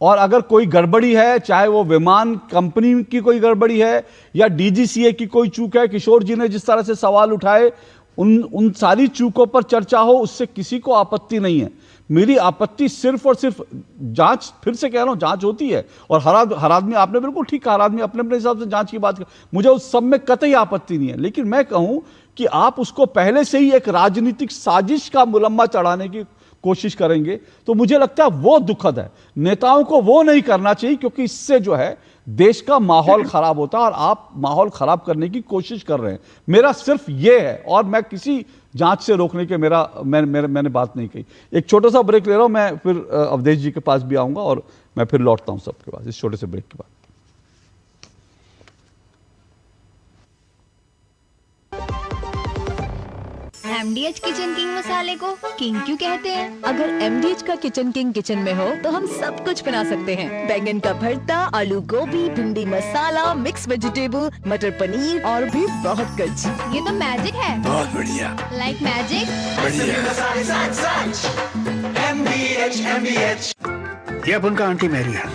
और अगर कोई गड़बड़ी है, चाहे वो विमान कंपनी की कोई गड़बड़ी है या डीजीसीए की कोई चूक है, किशोर जी ने जिस तरह से सवाल उठाए, उन सारी चूकों पर चर्चा हो, उससे किसी को आपत्ति नहीं है। मेरी आपत्ति सिर्फ और सिर्फ जांच, फिर से कह रहा हूं, जांच होती है और हर आदमी, आपने बिल्कुल ठीक कहा, हर आदमी अपने अपने हिसाब से जांच की बात कर, मुझे उस सब में कतई आपत्ति नहीं है। लेकिन मैं कहूं कि आप उसको पहले से ही एक राजनीतिक साजिश का मुलम्मा चढ़ाने की कोशिश करेंगे, तो मुझे लगता है वो दुखद है। नेताओं को वो नहीं करना चाहिए, क्योंकि इससे जो है देश का माहौल खराब होता है और आप माहौल खराब करने की कोशिश कर रहे हैं। मेरा सिर्फ ये है, और मैं किसी जांच से रोकने के मैंने बात नहीं कही। एक छोटा सा ब्रेक ले रहा हूं, मैं फिर अवधेश जी के पास भी आऊंगा और मैं फिर लौटता हूं सबके पास इस छोटे से ब्रेक के बाद। MDH किचन किंग मसाले को किंग क्यों कहते हैं? अगर MDH का किचन किंग किचन में हो तो हम सब कुछ बना सकते हैं। बैंगन का भरता, आलू गोभी, भिंडी मसाला, मिक्स वेजिटेबल, मटर पनीर और भी बहुत कुछ। ये तो मैजिक है। बहुत बढ़िया। Like magic. MDH। ये अपन का आंटी मैरी है।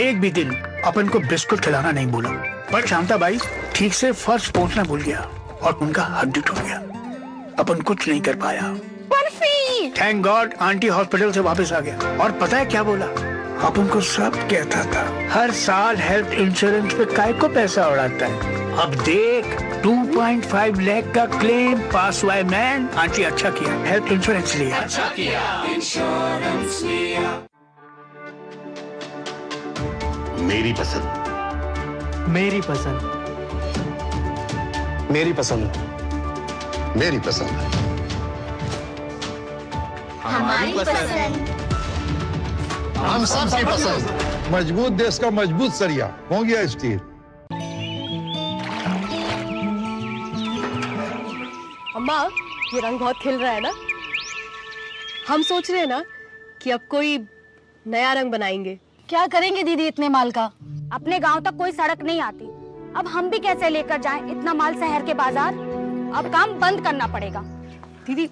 एक भी दिन अपन को बिस्कुट खिलाना नहीं भूला, पर शांता बाई ठीक से फर्श पोंछना भूल गया और उनका हड्डी टूट गया। अपन कुछ नहीं कर पाया। Barfi. Thank God aunty hospital से वापस आ गया, और पता है क्या बोला? अपन को सब कहता था हर साल हेल्थ इंश्योरेंस पे काय को पैसा उड़ाता है। अब देख 2.5 लाख का क्लेम पास हुआ है। मैन आंटी अच्छा किया, हेल्थ इंश्योरेंस लिया। अच्छा किया, इंश्योरेंस लिया। मेरी पसंद, मेरी पसंद, मेरी पसंद, मेरी पसंद, हमारी पसंद, हम सबकी पसंद। मजबूत देश का मजबूत सरिया हो गया स्टील। अम्मा, ये रंग बहुत खिल रहा है ना। हम सोच रहे हैं ना कि अब कोई नया रंग बनाएंगे। क्या करेंगे दीदी इतने माल का? अपने गांव तक कोई सड़क नहीं आती, अब हम भी कैसे लेकर जाएं इतना माल शहर के बाजार? अब काम बंद करना पड़ेगा। दीदी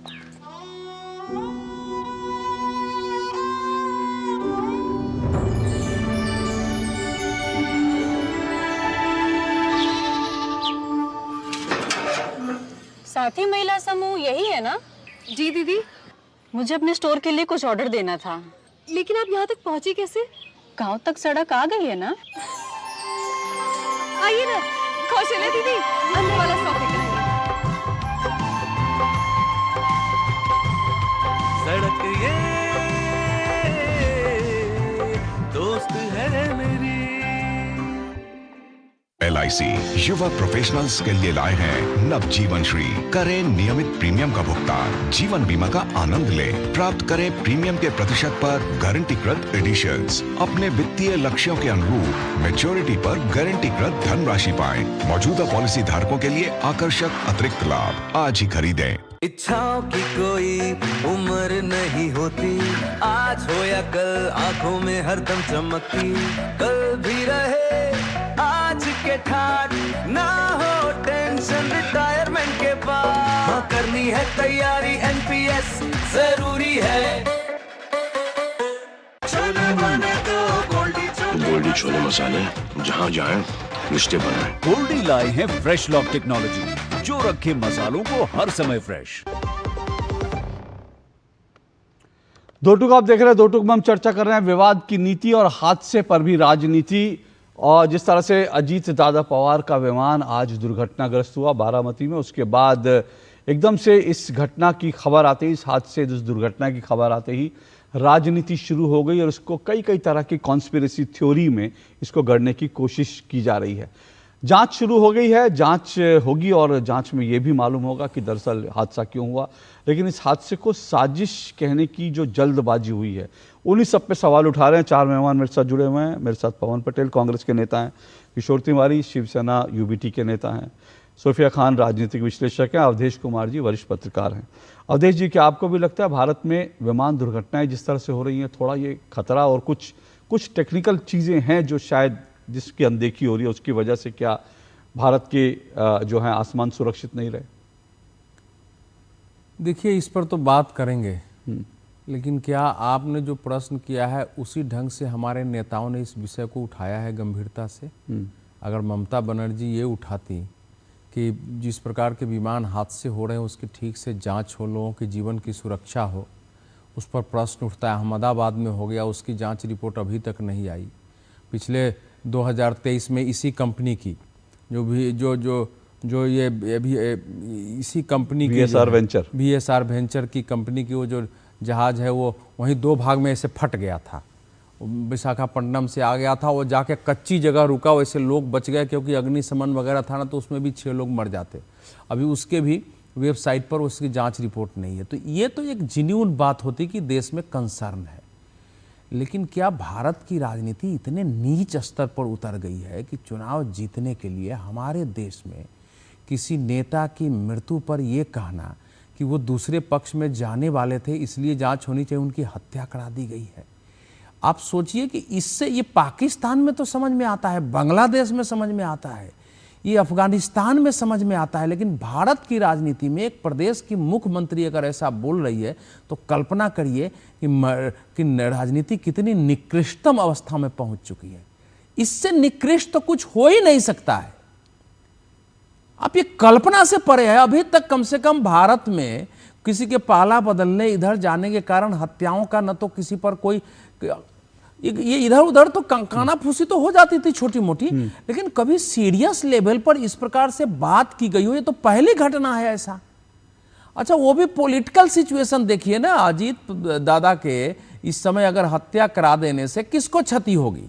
साथी महिला समूह यही है ना? जी दीदी, मुझे अपने स्टोर के लिए कुछ ऑर्डर देना था। लेकिन आप यहाँ तक पहुँची कैसे? गांव तक सड़क आ गई है ना? आइए ना, कौशल्या दीदी, अंदर वाला स्टॉप है। सड़क ये दोस्त है मेरी। LIC युवा प्रोफेशनल्स के लिए लाए हैं नव जीवन श्री। करें नियमित प्रीमियम का भुगतान, जीवन बीमा का आनंद लें, प्राप्त करें प्रीमियम के प्रतिशत पर गारंटीकृत एडिशंस, अपने वित्तीय लक्ष्यों के अनुरूप मैच्योरिटी पर गारंटीकृत धनराशि पाएं। मौजूदा पॉलिसी धारकों के लिए आकर्षक अतिरिक्त लाभ। आज ही खरीदें। इच्छाओं की कोई उम्र नहीं होती, आज हो या कल आंखों में हरदम चमकती, कल भी रहे आज के ठाट, ना हो टेंशन रिटायरमेंट के बाद, हाँ करनी है तैयारी NPS जरूरी है। छोले बने तो गोल्डी छोले मसाले, जहाँ जाए रिश्ते बनाए। गोल्डी लाए हैं फ्रेश लॉक टेक्नोलॉजी, जो रखे मसालों को हर समय फ्रेश। दो टूक आप देख रहे हैं, दो टूक में हम चर्चा कर रहे हैं विवाद की नीति और हादसे पर भी राजनीति। और जिस तरह से अजीत दादा पवार का विमान आज दुर्घटनाग्रस्त हुआ बारामती में, उसके बाद एकदम से इस घटना की खबर आते ही, इस हादसे इस दुर्घटना की खबर आते ही राजनीति शुरू हो गई और इसको कई कई तरह की कॉन्स्पिरेसी थ्योरी में इसको गढ़ने की कोशिश की जा रही है। जांच शुरू हो गई है, जांच होगी और जांच में ये भी मालूम होगा कि दरअसल हादसा क्यों हुआ। लेकिन इस हादसे को साजिश कहने की जो जल्दबाजी हुई है, उन्हीं सब पे सवाल उठा रहे हैं। चार मेहमान मेरे साथ जुड़े हुए हैं। मेरे साथ पवन पटेल कांग्रेस के नेता हैं, किशोर तिवारी शिवसेना UBT के नेता हैं, सोफिया खान राजनीतिक विश्लेषक हैं, अवधेश कुमार जी वरिष्ठ पत्रकार हैं। अवधेश जी, क्या आपको भी लगता है भारत में विमान दुर्घटनाएं जिस तरह से हो रही हैं, थोड़ा ये खतरा और कुछ टेक्निकल चीज़ें हैं जो शायद जिसकी अनदेखी हो रही है, उसकी वजह से क्या भारत के जो है आसमान सुरक्षित नहीं रहे? देखिए, इस पर तो बात करेंगे, लेकिन क्या आपने जो प्रश्न किया है उसी ढंग से हमारे नेताओं ने इस विषय को उठाया है गंभीरता से? अगर ममता बनर्जी ये उठाती कि जिस प्रकार के विमान हादसे हो रहे हैं उसकी ठीक से जांच हो, लोगों के जीवन की सुरक्षा हो, उस पर प्रश्न उठता है। अहमदाबाद में हो गया, उसकी जांच रिपोर्ट अभी तक नहीं आई। पिछले 2023 में इसी कंपनी की जो ये अभी इसी कंपनी की VSR वेंचर की कंपनी की वो जो जहाज़ है वो वहीं 2 भाग में ऐसे फट गया था, विशाखापट्टनम से आ गया था, वो जाके कच्ची जगह रुका, वैसे लोग बच गए क्योंकि अग्निशमन वगैरह था ना, तो उसमें भी 6 लोग मर जाते। अभी उसके भी वेबसाइट पर उसकी जांच रिपोर्ट नहीं है। तो ये तो एक जेन्युइन बात होती कि देश में कंसर्न है। लेकिन क्या भारत की राजनीति इतने नीच स्तर पर उतर गई है कि चुनाव जीतने के लिए हमारे देश में किसी नेता की मृत्यु पर यह कहना कि वो दूसरे पक्ष में जाने वाले थे इसलिए जांच होनी चाहिए, उनकी हत्या करा दी गई है। आप सोचिए कि इससे ये पाकिस्तान में तो समझ में आता है, बांग्लादेश में समझ में आता है, ये अफगानिस्तान में समझ में आता है, लेकिन भारत की राजनीति में एक प्रदेश की मुख्यमंत्री अगर ऐसा बोल रही है तो कल्पना करिए कि राजनीति कितनी निकृष्टतम अवस्था में पहुंच चुकी है। इससे निकृष्ट तो कुछ हो ही नहीं सकता है। आप ये कल्पना से परे है। अभी तक कम से कम भारत में किसी के पाला बदलने, इधर जाने के कारण हत्याओं का न तो किसी पर कोई, ये इधर उधर तो काना फूसी तो हो जाती थी छोटी मोटी, लेकिन कभी सीरियस लेवल पर इस प्रकार से बात की गई हो, ये तो पहली घटना है ऐसा। अच्छा, वो भी पॉलिटिकल सिचुएशन देखिए ना, अजीत दादा के इस समय अगर हत्या करा देने से किसको क्षति होगी?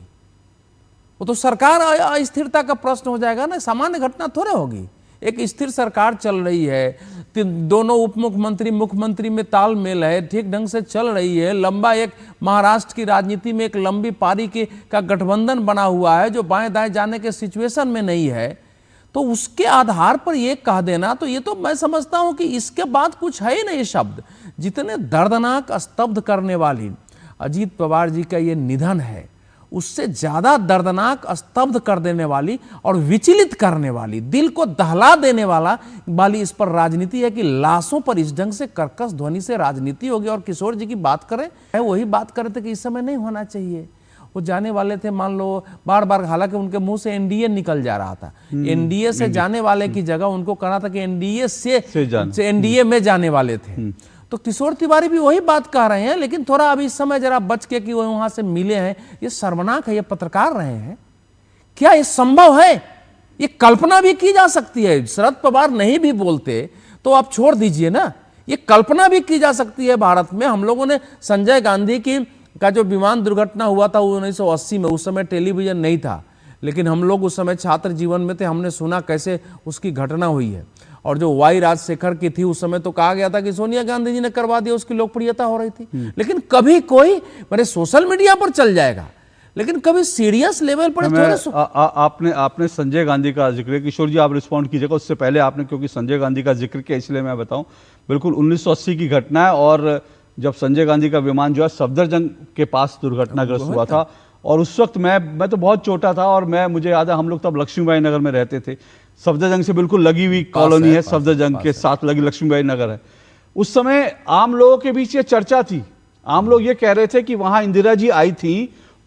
वो तो सरकार अस्थिरता का प्रश्न हो जाएगा ना, सामान्य घटना थोड़े होगी। एक स्थिर सरकार चल रही है, दोनों उप मुख्यमंत्री मुख्यमंत्री में तालमेल है, ठीक ढंग से चल रही है, लंबा एक महाराष्ट्र की राजनीति में एक लंबी पारी का गठबंधन बना हुआ है जो बाएं दाएं जाने के सिचुएशन में नहीं है, तो उसके आधार पर ये कह देना, तो ये तो मैं समझता हूं कि इसके बाद कुछ है ही नहीं शब्द। जितने दर्दनाक स्तब्ध करने वाली अजीत पवार जी का ये निधन है, उससे ज्यादा दर्दनाक स्तब्ध कर देने वाली और विचलित करने वाली, दिल को दहला देने वाली इस पर राजनीति है कि लाशों पर इस ढंग से कर्कश ध्वनि से राजनीति होगी। और किशोर जी की बात करें, वही बात कर रहे थे कि इस समय नहीं होना चाहिए। वो जाने वाले थे, मान लो बार बार, हालांकि उनके मुंह से एनडीए निकल जा रहा था, एनडीए से जाने वाले की जगह उनको कहना था कि एनडीए से एनडीए में जाने वाले थे। तो किशोर तिवारी भी वही बात कह रहे हैं, लेकिन थोड़ा अभी इस समय जरा बच के कि वो वहां से मिले हैं, ये शर्मनाक है। ये पत्रकार रहे हैं, क्या ये संभव है? ये कल्पना भी की जा सकती है। शरद पवार नहीं भी बोलते तो आप छोड़ दीजिए ना, ये कल्पना भी की जा सकती है। भारत में हम लोगों ने संजय गांधी का जो विमान दुर्घटना हुआ था 1980 में, उस समय टेलीविजन नहीं था, लेकिन हम लोग उस समय छात्र जीवन में थे, हमने सुना कैसे उसकी घटना हुई है। और जो वाई राजशेखर की थी, उस समय तो कहा गया था कि सोनिया गांधी जी ने करवा दिया, उसकी लोकप्रियता हो रही थी। लेकिन कभी कोई मेरे सोशल मीडिया पर चल जाएगा, लेकिन कभी सीरियस लेवल पर आपने संजय गांधी का जिक्र, किशोर जी आप रिस्पॉन्ड कीजिएगा उससे पहले आपने, क्योंकि संजय गांधी का जिक्र किया इसलिए मैं बताऊं, बिल्कुल 1980 की घटना है। और जब संजय गांधी का विमान जो है सफदरजंग के पास दुर्घटनाग्रस्त हुआ था, और उस वक्त मैं तो बहुत छोटा था, और मुझे याद है हम लोग तब लक्ष्मीबाई नगर में रहते थे। सफदरजंग से बिल्कुल लगी हुई कॉलोनी है, सफदरजंग के साथ लगी लक्ष्मीबाई नगर है। उस समय आम लोगों के बीच ये चर्चा थी, आम लोग ये कह रहे थे कि वहां इंदिरा जी आई थी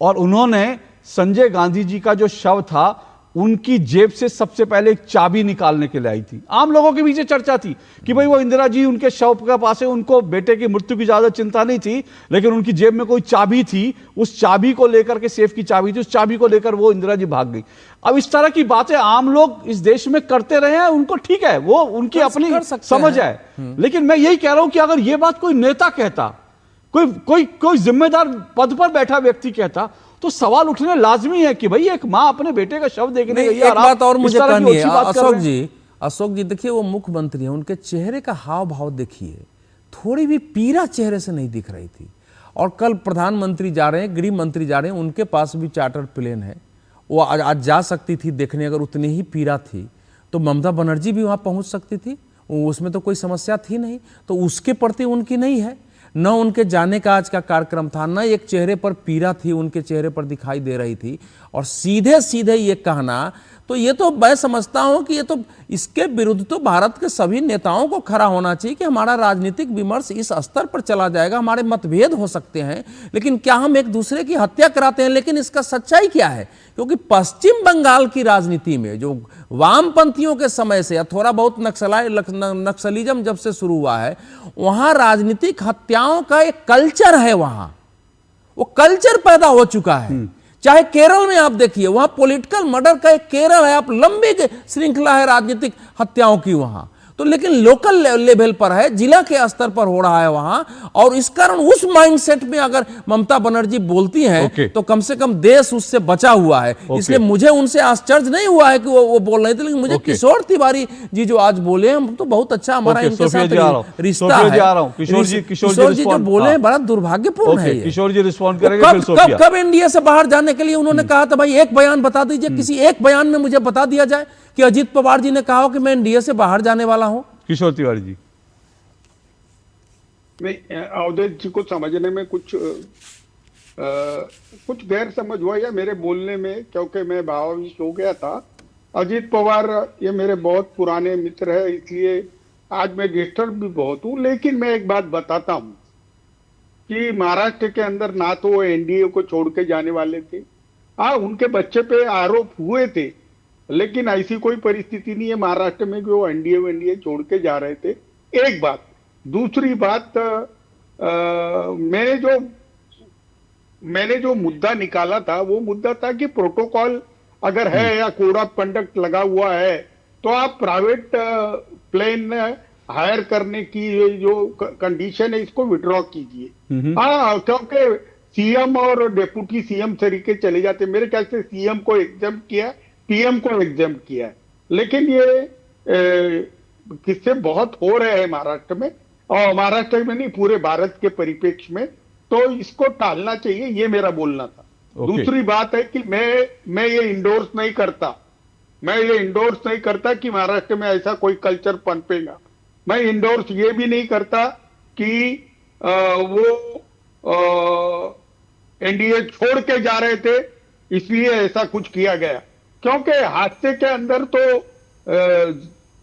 और उन्होंने संजय गांधी जी का जो शव था उनकी जेब से सबसे पहले एक चाबी निकालने के लिए आई थी। आम लोगों के बीच चर्चा थी कि भाई वो इंदिरा जी उनके शव के पास है, उनको बेटे की मृत्यु की ज्यादा चिंता नहीं थी, लेकिन उनकी जेब में कोई चाबी थी, उस चाबी को लेकर के, सेफ की चाबी थी, उस चाबी को लेकर वो इंदिरा जी भाग गई। अब इस तरह की बातें आम लोग इस देश में करते रहे हैं, उनको ठीक है, वो उनकी अपनी समझ है, लेकिन मैं यही कह रहा हूं कि अगर ये बात कोई नेता कहता, कोई जिम्मेदार पद पर बैठा व्यक्ति कहता, तो सवाल उठने लाजमी है कि भाई एक मां अपने बेटे का शव देखने गई है। एक बात और मुझे कहनी है अशोक जी, देखिए वो मुख्यमंत्री हैं, उनके चेहरे का हाव भाव देखिए, थोड़ी भी पीड़ा चेहरे से नहीं दिख रही थी। और कल प्रधानमंत्री जा रहे हैं, गृह मंत्री जा रहे हैं, उनके पास भी चार्टर प्लेन है, वो आज जा सकती थी देखने। अगर उतनी ही पीड़ा थी तो ममता बनर्जी भी वहां पहुंच सकती थी, उसमें तो कोई समस्या थी नहीं। तो उसके प्रति उनकी नहीं है, न उनके जाने का आज का कार्यक्रम था, न एक चेहरे पर पीड़ा थी उनके चेहरे पर दिखाई दे रही थी। और सीधे सीधे ये कहना, तो ये तो मैं समझता हूं कि ये तो इसके विरुद्ध तो भारत के सभी नेताओं को खड़ा होना चाहिए कि हमारा राजनीतिक विमर्श इस स्तर पर चला जाएगा। हमारे मतभेद हो सकते हैं, लेकिन क्या हम एक दूसरे की हत्या कराते हैं? लेकिन इसका सच्चाई क्या है? क्योंकि पश्चिम बंगाल की राजनीति में जो वामपंथियों के समय से या थोड़ा बहुत नक्सलिज्म जब से शुरू हुआ है, वहां राजनीतिक हत्याओं का एक कल्चर है, वहां वो कल्चर पैदा हो चुका है। चाहे केरल में आप देखिए, वहां पॉलिटिकल मर्डर का एक केरल है, आप लंबी श्रृंखला है राजनीतिक हत्याओं की वहां तो, लेकिन लोकल लेवल पर है, जिला के स्तर पर हो रहा है वहां। और इस कारण उस माइंडसेट में अगर ममता बनर्जी बोलती हैं तो कम से कम देश उससे बचा हुआ है। इसलिए मुझे उनसे आश्चर्य नहीं हुआ है कि वो बोल रहे थे, लेकिन मुझे किशोर तिवारी जी जो आज बोले हैं तो बहुत अच्छा हमारा इनके साथ रिश्ता है। किशोर जी जो बोले बड़ा दुर्भाग्यपूर्ण है। किशोर जी रिस्पॉन्ड करेंगे। कब एनडीए से बाहर जाने के लिए उन्होंने कहा था? भाई एक बयान बता दीजिए, किसी एक बयान में मुझे बता दिया जाए कि अजीत पवार जी ने कहा हो कि मैं एनडीए से बाहर जाने वाला हूं। किशोर तिवारी जी, अवधेश जी को समझने में कुछ गैर समझ हुआ या मेरे बोलने में, क्योंकि मैं भावाविश हो गया था। अजीत पवार ये मेरे बहुत पुराने मित्र है, इसलिए आज मैं डिस्टर्ब भी बहुत हूं। लेकिन मैं एक बात बताता हूं कि महाराष्ट्र के अंदर ना तो वो एनडीए को छोड़ के जाने वाले थे, उनके बच्चे पे आरोप हुए थे, लेकिन ऐसी कोई परिस्थिति नहीं है महाराष्ट्र में कि वो एनडीए छोड़ के जा रहे थे। एक बात। दूसरी बात, मैंने जो मुद्दा निकाला था वो मुद्दा था कि प्रोटोकॉल अगर है या कोड ऑफ कंडक्ट लगा हुआ है तो आप प्राइवेट प्लेन हायर करने की जो कंडीशन है इसको विड्रॉ कीजिए। क्योंकि सीएम और डेप्यूटी सीएम तरीके चले जाते, मेरे ख्याल से सीएम को एग्जाम किया, पीएम को एग्जाम किया है। लेकिन ये किस्से बहुत हो रहे हैं महाराष्ट्र में, और महाराष्ट्र में नहीं पूरे भारत के परिप्रेक्ष्य में, तो इसको टालना चाहिए, ये मेरा बोलना था। दूसरी बात है कि मैं ये इंडोर्स नहीं करता कि महाराष्ट्र में ऐसा कोई कल्चर पनपेगा। मैं इंडोर्स ये भी नहीं करता कि वो एनडीए छोड़ के जा रहे थे इसलिए ऐसा कुछ किया गया, क्योंकि हादसे के अंदर तो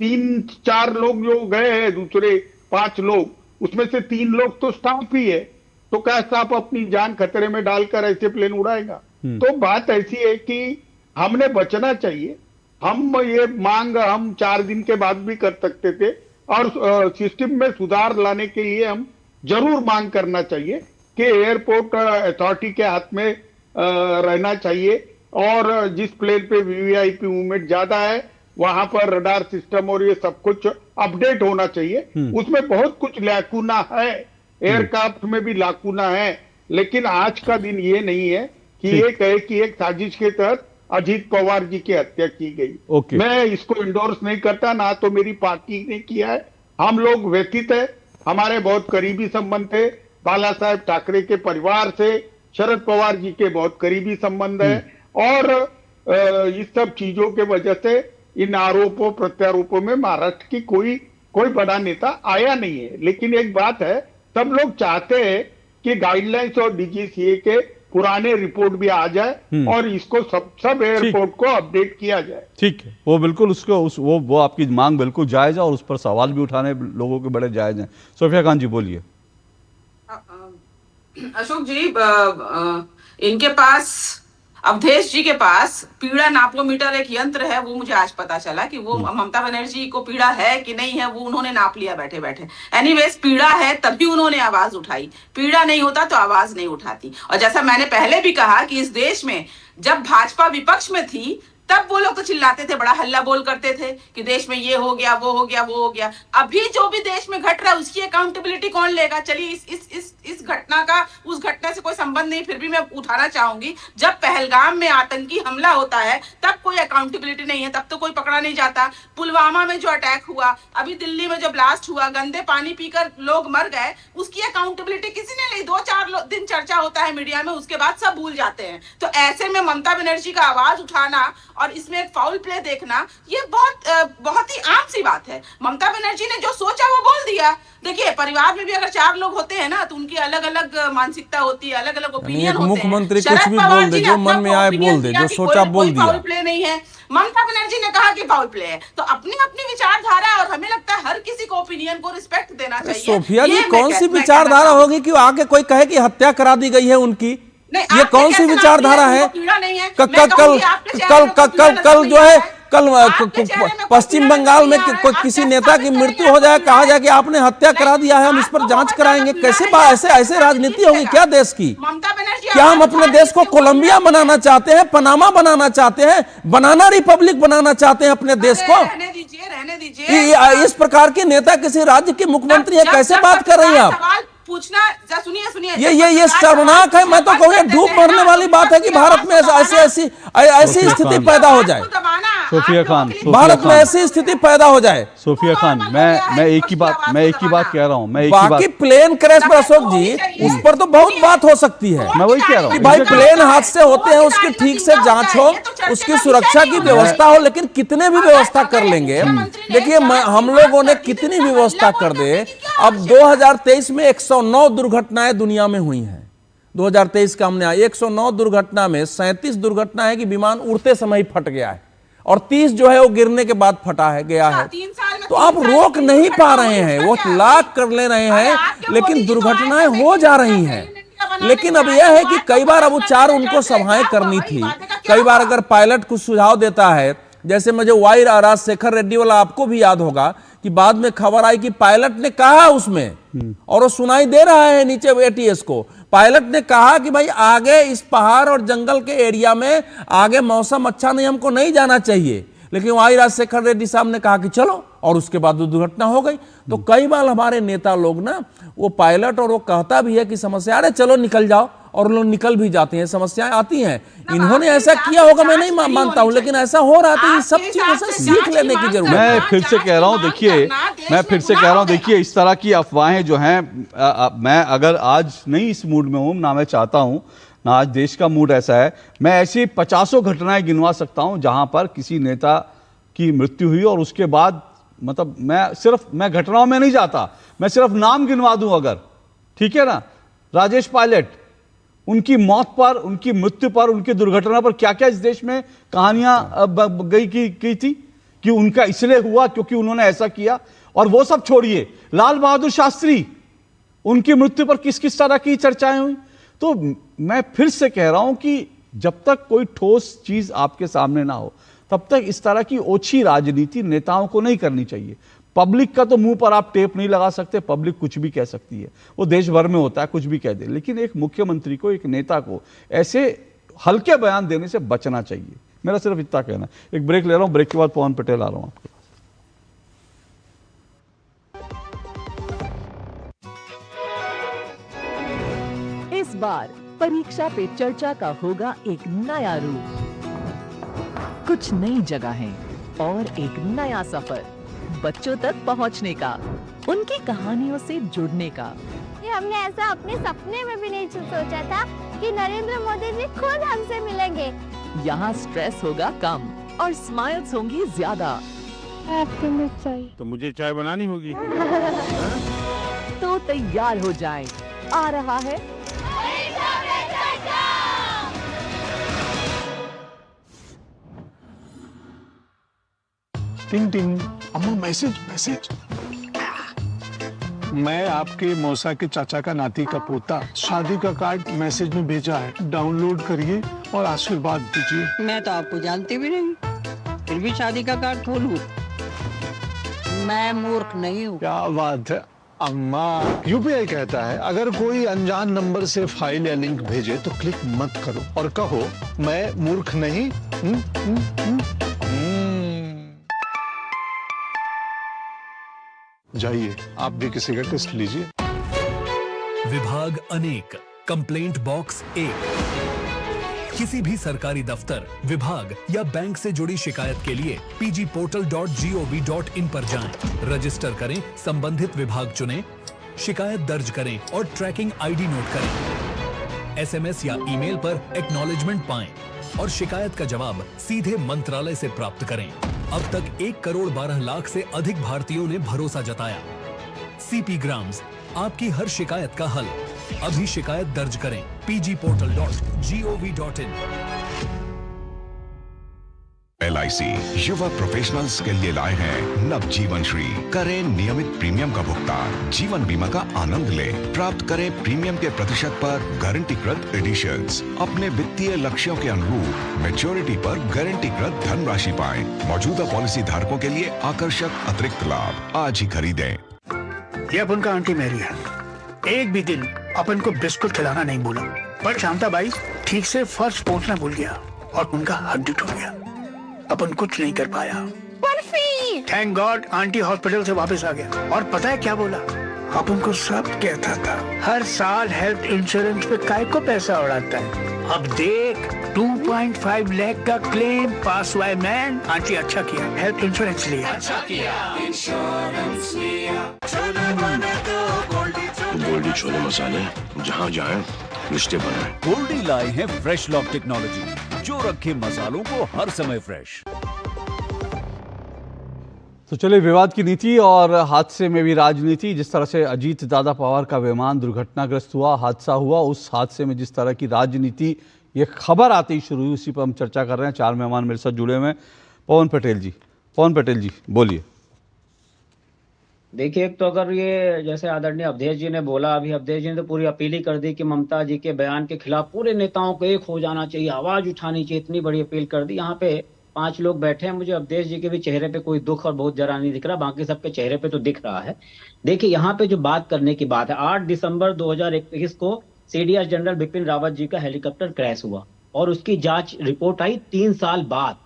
3-4 लोग जो गए हैं, दूसरे 5 लोग, उसमें से 3 लोग तो स्टाफ ही है। तो क्या स्टाफ अपनी जान खतरे में डालकर ऐसे प्लेन उड़ाएगा? तो बात ऐसी है कि हमने बचना चाहिए। हम ये मांग हम 4 दिन के बाद भी कर सकते थे और सिस्टम में सुधार लाने के लिए हम जरूर मांग करना चाहिए कि एयरपोर्ट अथॉरिटी के हाथ में रहना चाहिए और जिस प्लेन पे वीवीआईपी मूवमेंट ज्यादा है वहां पर रडार सिस्टम और ये सब कुछ अपडेट होना चाहिए। उसमें बहुत कुछ लाकुना है, एयरक्राफ्ट में भी लाकुना है, लेकिन आज का दिन ये नहीं है कि ये कहे कि एक साजिश के तहत अजीत पवार जी की हत्या की गई। मैं इसको इंडोर्स नहीं करता, ना तो मेरी पार्टी ने किया है। हम लोग व्यतीत है, हमारे बहुत करीबी संबंध थे बाला साहेब ठाकरे के परिवार से, शरद पवार जी के बहुत करीबी संबंध है और इस सब चीजों के वजह से इन आरोपों प्रत्यारोपों में महाराष्ट्र की कोई बड़ा नेता आया नहीं है। लेकिन एक बात है, सब लोग चाहते हैं कि गाइडलाइंस और डीजीसीए के पुराने रिपोर्ट भी आ जाए और इसको सब एयरपोर्ट को अपडेट किया जाए। ठीक है, वो बिल्कुल उसको वो आपकी मांग बिल्कुल जायज है और उस पर सवाल भी उठाने लोगों के बड़े जायज हैं। सोफिया खान जी बोलिए। अशोक जी, इनके पास अवधेश जी के पास पीड़ा नापोमीटर एक यंत्र है, वो मुझे आज पता चला कि वो ममता बनर्जी को पीड़ा है कि नहीं है वो उन्होंने नाप लिया बैठे बैठे। एनीवेज, पीड़ा है तभी उन्होंने आवाज उठाई, पीड़ा नहीं होता तो आवाज नहीं उठाती। और जैसा मैंने पहले भी कहा कि इस देश में जब भाजपा विपक्ष में थी तब वो लोग तो चिल्लाते थे, बड़ा हल्ला बोल करते थे कि देश में ये हो गया वो हो गया वो हो गया। अभी जो भी देश में घट रहा है उसकी अकाउंटेबिलिटी कौन लेगा? चलिए इस घटना का उस घटना से कोई संबंध नहीं, फिर भी मैं उठाना चाहूंगी। जब पहलगाम में आतंकी हमला होता है तब कोई अकाउंटेबिलिटी नहीं है, तब तो कोई पकड़ा नहीं जाता। पुलवामा में जो अटैक हुआ, अभी दिल्ली में जो ब्लास्ट हुआ, गंदे पानी पीकर लोग मर गए, उसकी अकाउंटेबिलिटी किसी ने नहीं। 2-4 दिन चर्चा होता है मीडिया में, उसके बाद सब भूल जाते हैं। तो ऐसे में ममता बनर्जी का आवाज उठाना और इसमें एक फाउल प्ले देखना, ये बहुत ही आम सी बात है। ममता बनर्जी ने जो सोचा वो बोल दिया। देखिए, परिवार में भी अगर 4 लोग होते हैं ना तो उनकी अलग अलग मानसिकता होती है, अलग अलग ओपिनियन होते हैं। मुख्यमंत्री कुछ भी बोल दे, जो मन में आए बोल दे, जो सोचा बोल दिया। फाउल प्ले नहीं है, ममता बनर्जी ने कहा कि फाउल प्ले है, तो अपनी अपनी विचारधारा है और हमें लगता है हर किसी को ओपिनियन को रिस्पेक्ट देना चाहिए। सोफिया जी, कौन सी विचारधारा होगी कि आगे कोई कहे कि हत्या करा दी गई है उनकी? ये कौन सी विचारधारा है? कल जो है कल पश्चिम बंगाल में किसी नेता की मृत्यु हो जाए, कहा जाए कि आपने हत्या करा दिया है, हम इस पर जांच कराएंगे। कैसे ऐसे राजनीति होगी क्या देश की? क्या हम अपने देश को कोलंबिया बनाना चाहते हैं, पनामा बनाना चाहते हैं, बनाना रिपब्लिक बनाना चाहते हैं अपने देश को? रहने दीजिए। इस प्रकार के नेता किसी राज्य के मुख्यमंत्री है, कैसे बात कर रही हैं आप? पूछना, सुनिए ये शर्मनाक है। मैं तो कहूँगा धूप मरने वाली बात है कि भारत में ऐसी स्थिति पैदा हो जाए। सोफिया खान, भारत में ऐसी स्थिति पैदा हो जाए। सोफिया खान, मैं एक ही बात कह रहा हूँ। बाकी प्लेन क्रैश पर अशोक जी, उस पर तो बहुत बात हो सकती है। मैं वही कह रहा हूँ भाई, प्लेन हादसे होते हैं, उसकी ठीक से जांच हो, उसकी सुरक्षा की व्यवस्था हो, लेकिन कितने भी व्यवस्था कर लेंगे। देखिए, हम लोगों ने कितनी व्यवस्था कर दे, अब 2023 में 109 दुर्घटनाएं दुनिया में हुई हैं। 2023 का हमने 109 दुर्घटना में 37 दुर्घटना है कि विमान उड़ते समय ही फट गया है और 30 जो है वो गिरने के बाद फटा है गया है। तो आप रोक नहीं पा रहे हैं, वो लाख कर ले रहे हैं, लेकिन दुर्घटनाएं हो जा रही हैं। लेकिन अब यह है कि कई बार अब उपचार उनको सभाएं करनी थी। कई बार अगर पायलट कुछ सुझाव देता है, जैसे मुझे वाई राजशेखर रेड्डी वाला आपको भी याद होगा कि बाद में खबर आई कि पायलट ने कहा उसमें, और वो सुनाई दे रहा है नीचे एटीएस को, पायलट ने कहा कि भाई आगे इस पहाड़ और जंगल के एरिया में आगे मौसम अच्छा नहीं, हमको नहीं जाना चाहिए। लेकिन वाई राजशेखर रेड्डी साहब ने कहा कि चलो, और उसके बाद दुर्घटना हो गई। तो कई बार हमारे नेता लोग ना, वो पायलट और वो कहता भी है कि समस्या, अरे चलो निकल जाओ, और लोग निकल भी जाते हैं, समस्याएं आती हैं। इन्होंने ऐसा किया होगा मैं नहीं मानता हूं, लेकिन ऐसा हो रहा था। इन सब चीजों से सीख लेने की जरूरत है। मैं फिर से कह रहा हूं, देखिए इस तरह की अफवाहें जो हैं, मैं अगर आज नहीं इस मूड में हूं, ना मैं चाहता हूं, ना आज देश का मूड ऐसा है, मैं ऐसी 50 घटनाएं गिनवा सकता हूं जहां पर किसी नेता की मृत्यु हुई और उसके बाद, मतलब मैं घटनाओं में नहीं जाता, मैं सिर्फ नाम गिनवा दूं अगर, ठीक है ना। राजेश पायलट, उनकी मौत पर, उनकी मृत्यु पर, उनकी दुर्घटना पर क्या क्या इस देश में कहानियां गई की थी कि उनका इसलिए हुआ क्योंकि उन्होंने ऐसा किया। और वो सब छोड़िए, लाल बहादुर शास्त्री, उनकी मृत्यु पर किस किस तरह की चर्चाएं हुई। तो मैं फिर से कह रहा हूं कि जब तक कोई ठोस चीज आपके सामने ना हो तब तक इस तरह की ओछी राजनीति नेताओं को नहीं करनी चाहिए। पब्लिक का तो मुंह पर आप टेप नहीं लगा सकते, पब्लिक कुछ भी कह सकती है, वो देश भर में होता है, कुछ भी कह दे, लेकिन एक मुख्यमंत्री को, एक नेता को ऐसे हल्के बयान देने से बचना चाहिए। मेरा सिर्फ इतना कहना है। एक ब्रेक ले रहा हूं, ब्रेक के बाद पवन पटेल आ रहा हूं आपके पास। इस बार परीक्षा पे चर्चा का होगा एक नया रूप, कुछ नई जगहें और एक नया सफर, बच्चों तक पहुंचने का, उनकी कहानियों से जुड़ने का। ये हमने ऐसा अपने सपने में भी नहीं सोचा था कि नरेंद्र मोदी जी खुद हमसे मिलेंगे। यहाँ स्ट्रेस होगा कम और स्माइल्स होंगी ज्यादा। आपको मिर्च चाहिए तो मुझे चाय बनानी होगी। तो तैयार हो जाएं, आ रहा है टिंग टिंग। अम्मा मैसेज। मैं आपके मौसा के चाचा का नाती का पोता, शादी का कार्ड मैसेज में भेजा है, डाउनलोड करिए और आशीर्वाद दीजिए। मैं तो आपको जानती भी नहीं, फिर भी शादी का कार्ड खोलूं? मैं मूर्ख नहीं हूँ। क्या बात है अम्मा। यूपीआई कहता है अगर कोई अनजान नंबर से फाइल या लिंक भेजे तो क्लिक मत करो और कहो मैं मूर्ख नहीं। जाइए आप भी किसी का टेस्ट लीजिए। विभाग अनेक, कंप्लेंट बॉक्स 1। किसी भी सरकारी दफ्तर, विभाग या बैंक से जुड़ी शिकायत के लिए pgportal.gov.in पर जाएं, रजिस्टर करें, संबंधित विभाग चुनें, शिकायत दर्ज करें और ट्रैकिंग आईडी नोट करें। एसएमएस या ईमेल पर एक्नॉलेजमेंट पाएं और शिकायत का जवाब सीधे मंत्रालय से प्राप्त करें। अब तक 1 करोड़ 12 लाख से अधिक भारतीयों ने भरोसा जताया। सीपी ग्राम्स, आपकी हर शिकायत का हल। अभी शिकायत दर्ज करें pgportal.gov.in। LIC युवा प्रोफेशनल्स के लिए लाए हैं नव जीवन श्री। करें नियमित प्रीमियम का भुगतान, जीवन बीमा का आनंद लें। प्राप्त करें प्रीमियम के प्रतिशत पर गारंटीकृत एडिशंस। अपने वित्तीय लक्ष्यों के अनुरूप मैच्योरिटी पर गारंटीकृत धनराशि पाएं। मौजूदा पॉलिसी धारकों के लिए आकर्षक अतिरिक्त लाभ। आज ही खरीदें। ये अपन का आंटी मैरी है। एक भी दिन अपन को बिस्कुट खिलाना नहीं भूला, पर शांताबाई ठीक से फर्श पोंछना भूल गया और उनका हड्डी टूट गया। अपन कुछ नहीं कर पाया। थैंक गॉड आंटी हॉस्पिटल से वापस आ गया। और पता है क्या बोला? अपन को सब कहता था हर साल हेल्थ इंश्योरेंस पे काय को पैसा उड़ाता है। अब देख 2.5 लाख का क्लेम पास हुआ है। मैन आंटी अच्छा किया हेल्थ इंश्योरेंस लिया। अच्छा किया इंश्योरेंस लिया। गोल्डी छोले मसाले, जहाँ जाए रिश्ते बनाए। गोल्डी लाए हैं फ्रेश लॉक टेक्नोलॉजी, जो रखे मसालों को हर समय फ्रेश। तो चलिए, विवाद की नीति और हादसे में भी राजनीति। जिस तरह से अजीत दादा पवार का विमान दुर्घटनाग्रस्त हुआ, हादसा हुआ, उस हादसे में जिस तरह की राजनीति ये खबर आते ही शुरू हुई, उसी पर हम चर्चा कर रहे हैं। 4 मेहमान मेरे साथ जुड़े हुए हैं। पवन पटेल जी बोलिए। देखिए, एक तो अगर ये जैसे आदरणीय अवधेश जी ने बोला, अभी अवधेश जी ने तो पूरी अपील ही कर दी कि ममता जी के बयान के खिलाफ पूरे नेताओं को एक हो जाना चाहिए, आवाज उठानी चाहिए, इतनी बड़ी अपील कर दी। यहाँ पे 5 लोग बैठे हैं, मुझे अवधेश जी के भी चेहरे पे कोई दुख और बहुत जरा नहीं दिख रहा, बाकी सबके चेहरे पे तो दिख रहा है। देखिए, यहाँ पे जो बात करने की बात है, 8 दिसंबर 2021 को सीडीएस जनरल बिपिन रावत जी का हेलीकॉप्टर क्रैश हुआ और उसकी जांच रिपोर्ट आई 3 साल बाद।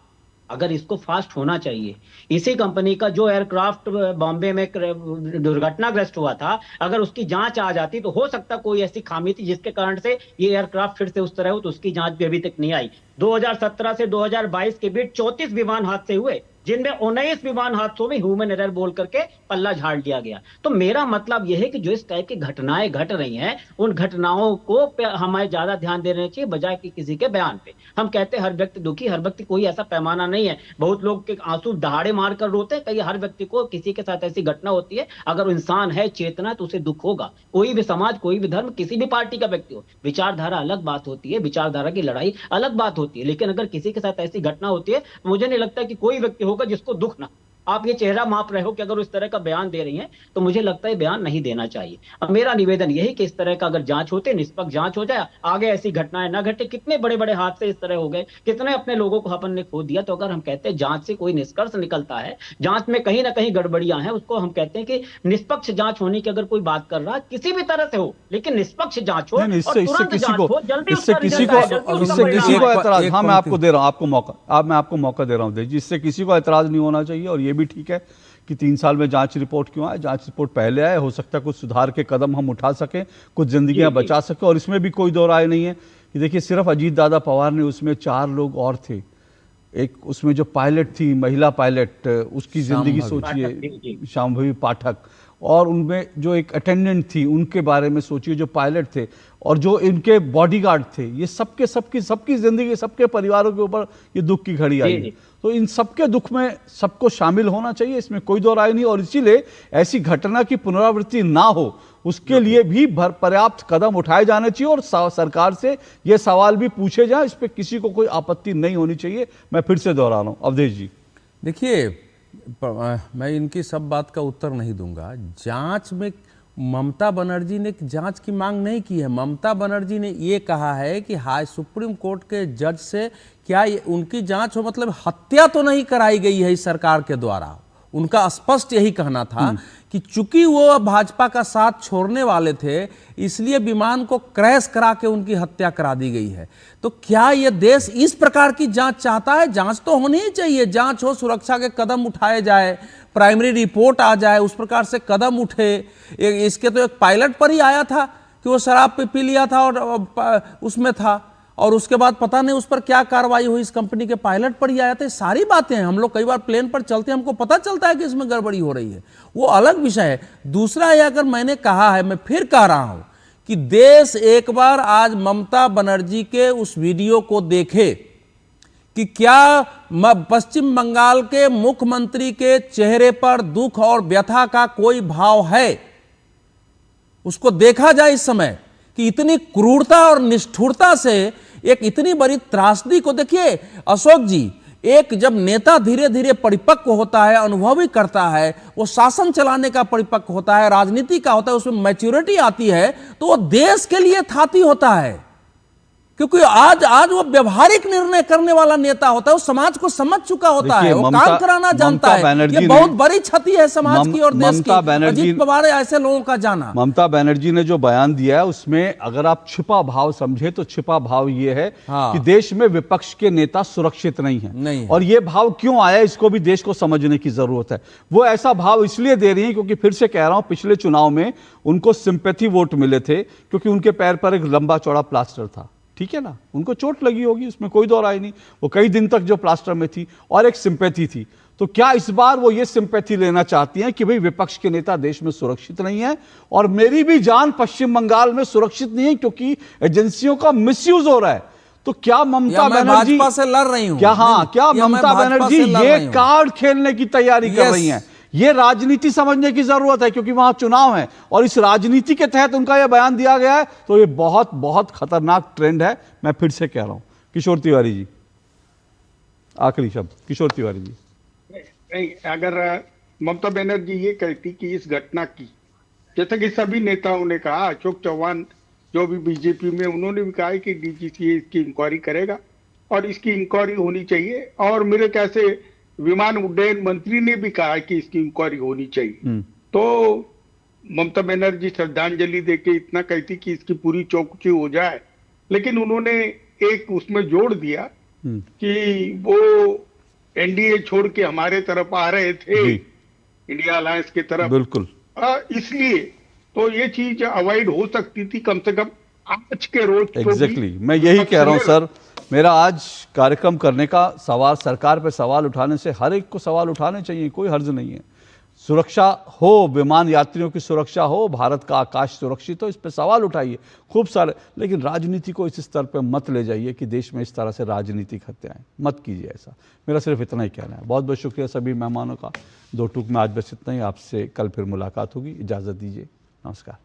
अगर इसको फास्ट होना चाहिए, इसी कंपनी का जो एयरक्राफ्ट बॉम्बे में दुर्घटनाग्रस्त हुआ था, अगर उसकी जांच आ जाती तो हो सकता कोई ऐसी खामी थी जिसके कारण से ये एयरक्राफ्ट फिर से उस तरह हो, तो उसकी जांच भी अभी तक नहीं आई। 2017 से 2022 के बीच 34 विमान हादसे हुए, जिनमें 19 विमान हादसों में ह्यूमन एरर बोल करके पल्ला झाड़ दिया गया। तो मेरा मतलब यह है कि जो इस टाइप की घटनाएं घट रही हैं, उन घटनाओं को हमें ज्यादा ध्यान देना चाहिए बजाय कि किसी के बयान पे। हम कहते हैं हर व्यक्ति दुखी, हर व्यक्ति कोई ऐसा पैमाना नहीं है। बहुत लोग के आंसू दहाड़े मार कर रोते हैं, कहीं हर व्यक्ति को किसी के साथ ऐसी घटना होती है, अगर इंसान है, चेतना, तो उसे दुख होगा। कोई भी समाज, कोई भी धर्म, किसी भी पार्टी का व्यक्ति हो, विचारधारा अलग बात होती है, विचारधारा की लड़ाई अलग बात होती है। लेकिन अगर किसी के साथ ऐसी घटना होती है, मुझे नहीं लगता कि कोई व्यक्ति होगा जिसको दुख ना। आप ये चेहरा माप रहे हो कि अगर उस तरह का बयान दे रही हैं तो मुझे लगता है बयान नहीं देना चाहिए। अब मेरा निवेदन यही कि इस तरह का अगर जांच होते, निष्पक्ष जांच हो जाए, आगे ऐसी घटनाएं ना घटे। कितने बड़े बड़े हादसे इस तरह हो गए, कितने अपने लोगों को अपन ने खो दिया। तो अगर हम कहते हैं जांच से कोई निष्कर्ष निकलता है, जांच में कहीं ना कहीं गड़बड़ियां हैं, उसको हम कहते हैं कि निष्पक्ष जांच होने की अगर कोई बात कर रहा है किसी भी तरह से हो, लेकिन निष्पक्ष जांच हो और तुरंत जांच हो, जल्दी इससे किसी को एतराज, हाँ मैं आपको दे रहा हूँ, आपको मौका, मैं आपको मौका दे रहा हूँ, जिससे किसी को एतराज नहीं होना चाहिए। और ये भी ठीक है कि 3 साल में जांच रिपोर्ट क्यों आए, जांच रिपोर्ट पहले आए, हो सकता है कुछ सुधार के कदम हम उठा सकें, कुछ जिंदगियां बचा सकें। और इसमें भी कोई दो राय नहीं है कि देखिए सिर्फ अजीत दादा पवार ने, उसमें 4 लोग और थे। एक उसमें जो पायलट थी, महिला पायलट, उसकी जिंदगी सोचिए, शांभवी पाठक, और उनमें जो एक अटेंडेंट थी उनके बारे में सोचिए, जो पायलट थे, और जो इनके बॉडीगार्ड थे। ये सबकी जिंदगी, सबके परिवारों के ऊपर ये दुख की घड़ी आई है। तो इन सबके दुख में सबको शामिल होना चाहिए, इसमें कोई दो राय नहीं। और इसीलिए ऐसी घटना की पुनरावृत्ति ना हो, उसके लिए भी पर्याप्त कदम उठाए जाने चाहिए और सरकार से ये सवाल भी पूछे जाए। इस पर किसी को कोई आपत्ति नहीं होनी चाहिए। मैं फिर से दोहरा रहा हूँ अवधेश जी। देखिए, मैं इनकी सब बात का उत्तर नहीं दूंगा। जांच में ममता बनर्जी ने जांच की मांग नहीं की है। ममता बनर्जी ने ये कहा है कि हाई सुप्रीम कोर्ट के जज से क्या उनकी जांच हो, मतलब हत्या तो नहीं कराई गई है इस सरकार के द्वारा। उनका स्पष्ट यही कहना था कि चूंकि वो भाजपा का साथ छोड़ने वाले थे, इसलिए विमान को क्रैश करा के उनकी हत्या करा दी गई है। तो क्या ये देश इस प्रकार की जांच चाहता है? जांच तो होनी ही चाहिए, जांच हो, सुरक्षा के कदम उठाए जाए, प्राइमरी रिपोर्ट आ जाए, उस प्रकार से कदम उठे। इसके तो एक पायलट पर ही आया था कि वो शराब पी लिया था और उसमें था, और उसके बाद पता नहीं उस पर क्या कार्रवाई हुई। इस कंपनी के पायलट पर ही आया था। सारी बातें हैं, हम लोग कई बार प्लेन पर चलते हैं, हमको पता चलता है कि इसमें गड़बड़ी हो रही है, वो अलग विषय है। दूसरा है, अगर मैंने कहा है, मैं फिर कह रहा हूं कि देश एक बार आज ममता बनर्जी के उस वीडियो को देखे कि क्या पश्चिम बंगाल के मुख्यमंत्री के चेहरे पर दुख और व्यथा का कोई भाव है, उसको देखा जाए इस समय कि इतनी क्रूरता और निष्ठुरता से एक इतनी बड़ी त्रासदी को। देखिए अशोक जी, एक जब नेता धीरे धीरे परिपक्व होता है, अनुभवी करता है, वो शासन चलाने का परिपक्व होता है, राजनीति का होता है, उसमें मैच्योरिटी आती है, तो वो देश के लिए थाती होता है। क्योंकि आज वो व्यवहारिक निर्णय करने वाला नेता होता है, वो समाज को समझ चुका होता है, वो काम कराना जानता है। ये बहुत बड़ी क्षति है समाज की और देश की। अजीत पवार ऐसे लोगों का जाना। ममता बनर्जी ने जो बयान दिया है उसमें अगर आप छिपा भाव समझे तो छिपा भाव ये है कि देश में विपक्ष के नेता सुरक्षित नहीं है। और ये भाव क्यों आया, इसको भी देश को समझने की जरूरत है। वो ऐसा भाव इसलिए दे रही है क्योंकि फिर से कह रहा हूं, पिछले चुनाव में उनको सिंपैथी वोट मिले थे क्योंकि उनके पैर पर एक लंबा चौड़ा प्लास्टर था। ठीक है ना, उनको चोट लगी होगी, उसमें कोई दो राय नहीं, वो कई दिन तक जो प्लास्टर में थी और एक सिंपैथी थी। तो क्या इस बार वो ये सिंपैथी लेना चाहती हैं कि भाई विपक्ष के नेता देश में सुरक्षित नहीं है और मेरी भी जान पश्चिम बंगाल में सुरक्षित नहीं है क्योंकि एजेंसियों का मिसयूज हो रहा है? तो क्या ममता बनर्जी से लड़ रही हूं? क्या ममता बनर्जी ये कार्ड खेलने की तैयारी कर रही हैं? ये राजनीति समझने की जरूरत है क्योंकि वहां चुनाव है और इस राजनीति के तहत उनका यह बयान दिया गया है। तो ये बहुत बहुत खतरनाक ट्रेंड है। मैं फिर से कह रहा हूं। किशोर तिवारी जी, आखिरी शब्द। किशोर तिवारी जी। नहीं, अगर ममता बनर्जी ये कहती कि इस घटना की, जैसा कि सभी नेताओं ने कहा, अशोक चौहान जो भी बीजेपी में, उन्होंने भी कहा कि डीजीसी इसकी इंक्वायरी करेगा और इसकी इंक्वायरी होनी चाहिए। और मेरे ख्याल से विमान उड्डयन मंत्री ने भी कहा कि इसकी इंक्वायरी होनी चाहिए। तो ममता बनर्जी श्रद्धांजलि देके इतना कहती कि इसकी पूरी चौकसी हो जाए, लेकिन उन्होंने एक उसमें जोड़ दिया कि वो एनडीए छोड़ के हमारे तरफ आ रहे थे, इंडिया अलायंस की तरफ। बिल्कुल। इसलिए तो ये चीज अवॉइड हो सकती थी कम से कम आज के रोज। एग्जैक्टली, मैं यही कह रहा हूं सर। मेरा आज कार्यक्रम करने का सवाल, सरकार पे सवाल उठाने से हर एक को सवाल उठाने चाहिए, कोई हर्ज नहीं है। सुरक्षा हो, विमान यात्रियों की सुरक्षा हो, भारत का आकाश सुरक्षित हो, इस पे सवाल उठाइए खूब सारे, लेकिन राजनीति को इस स्तर पे मत ले जाइए कि देश में इस तरह से राजनीतिक हत्याएं मत कीजिए। ऐसा मेरा सिर्फ इतना ही कहना है। बहुत बहुत शुक्रिया सभी मेहमानों का। दो टूक में आज बस इतना ही। आपसे कल फिर मुलाकात होगी। इजाज़त दीजिए। नमस्कार।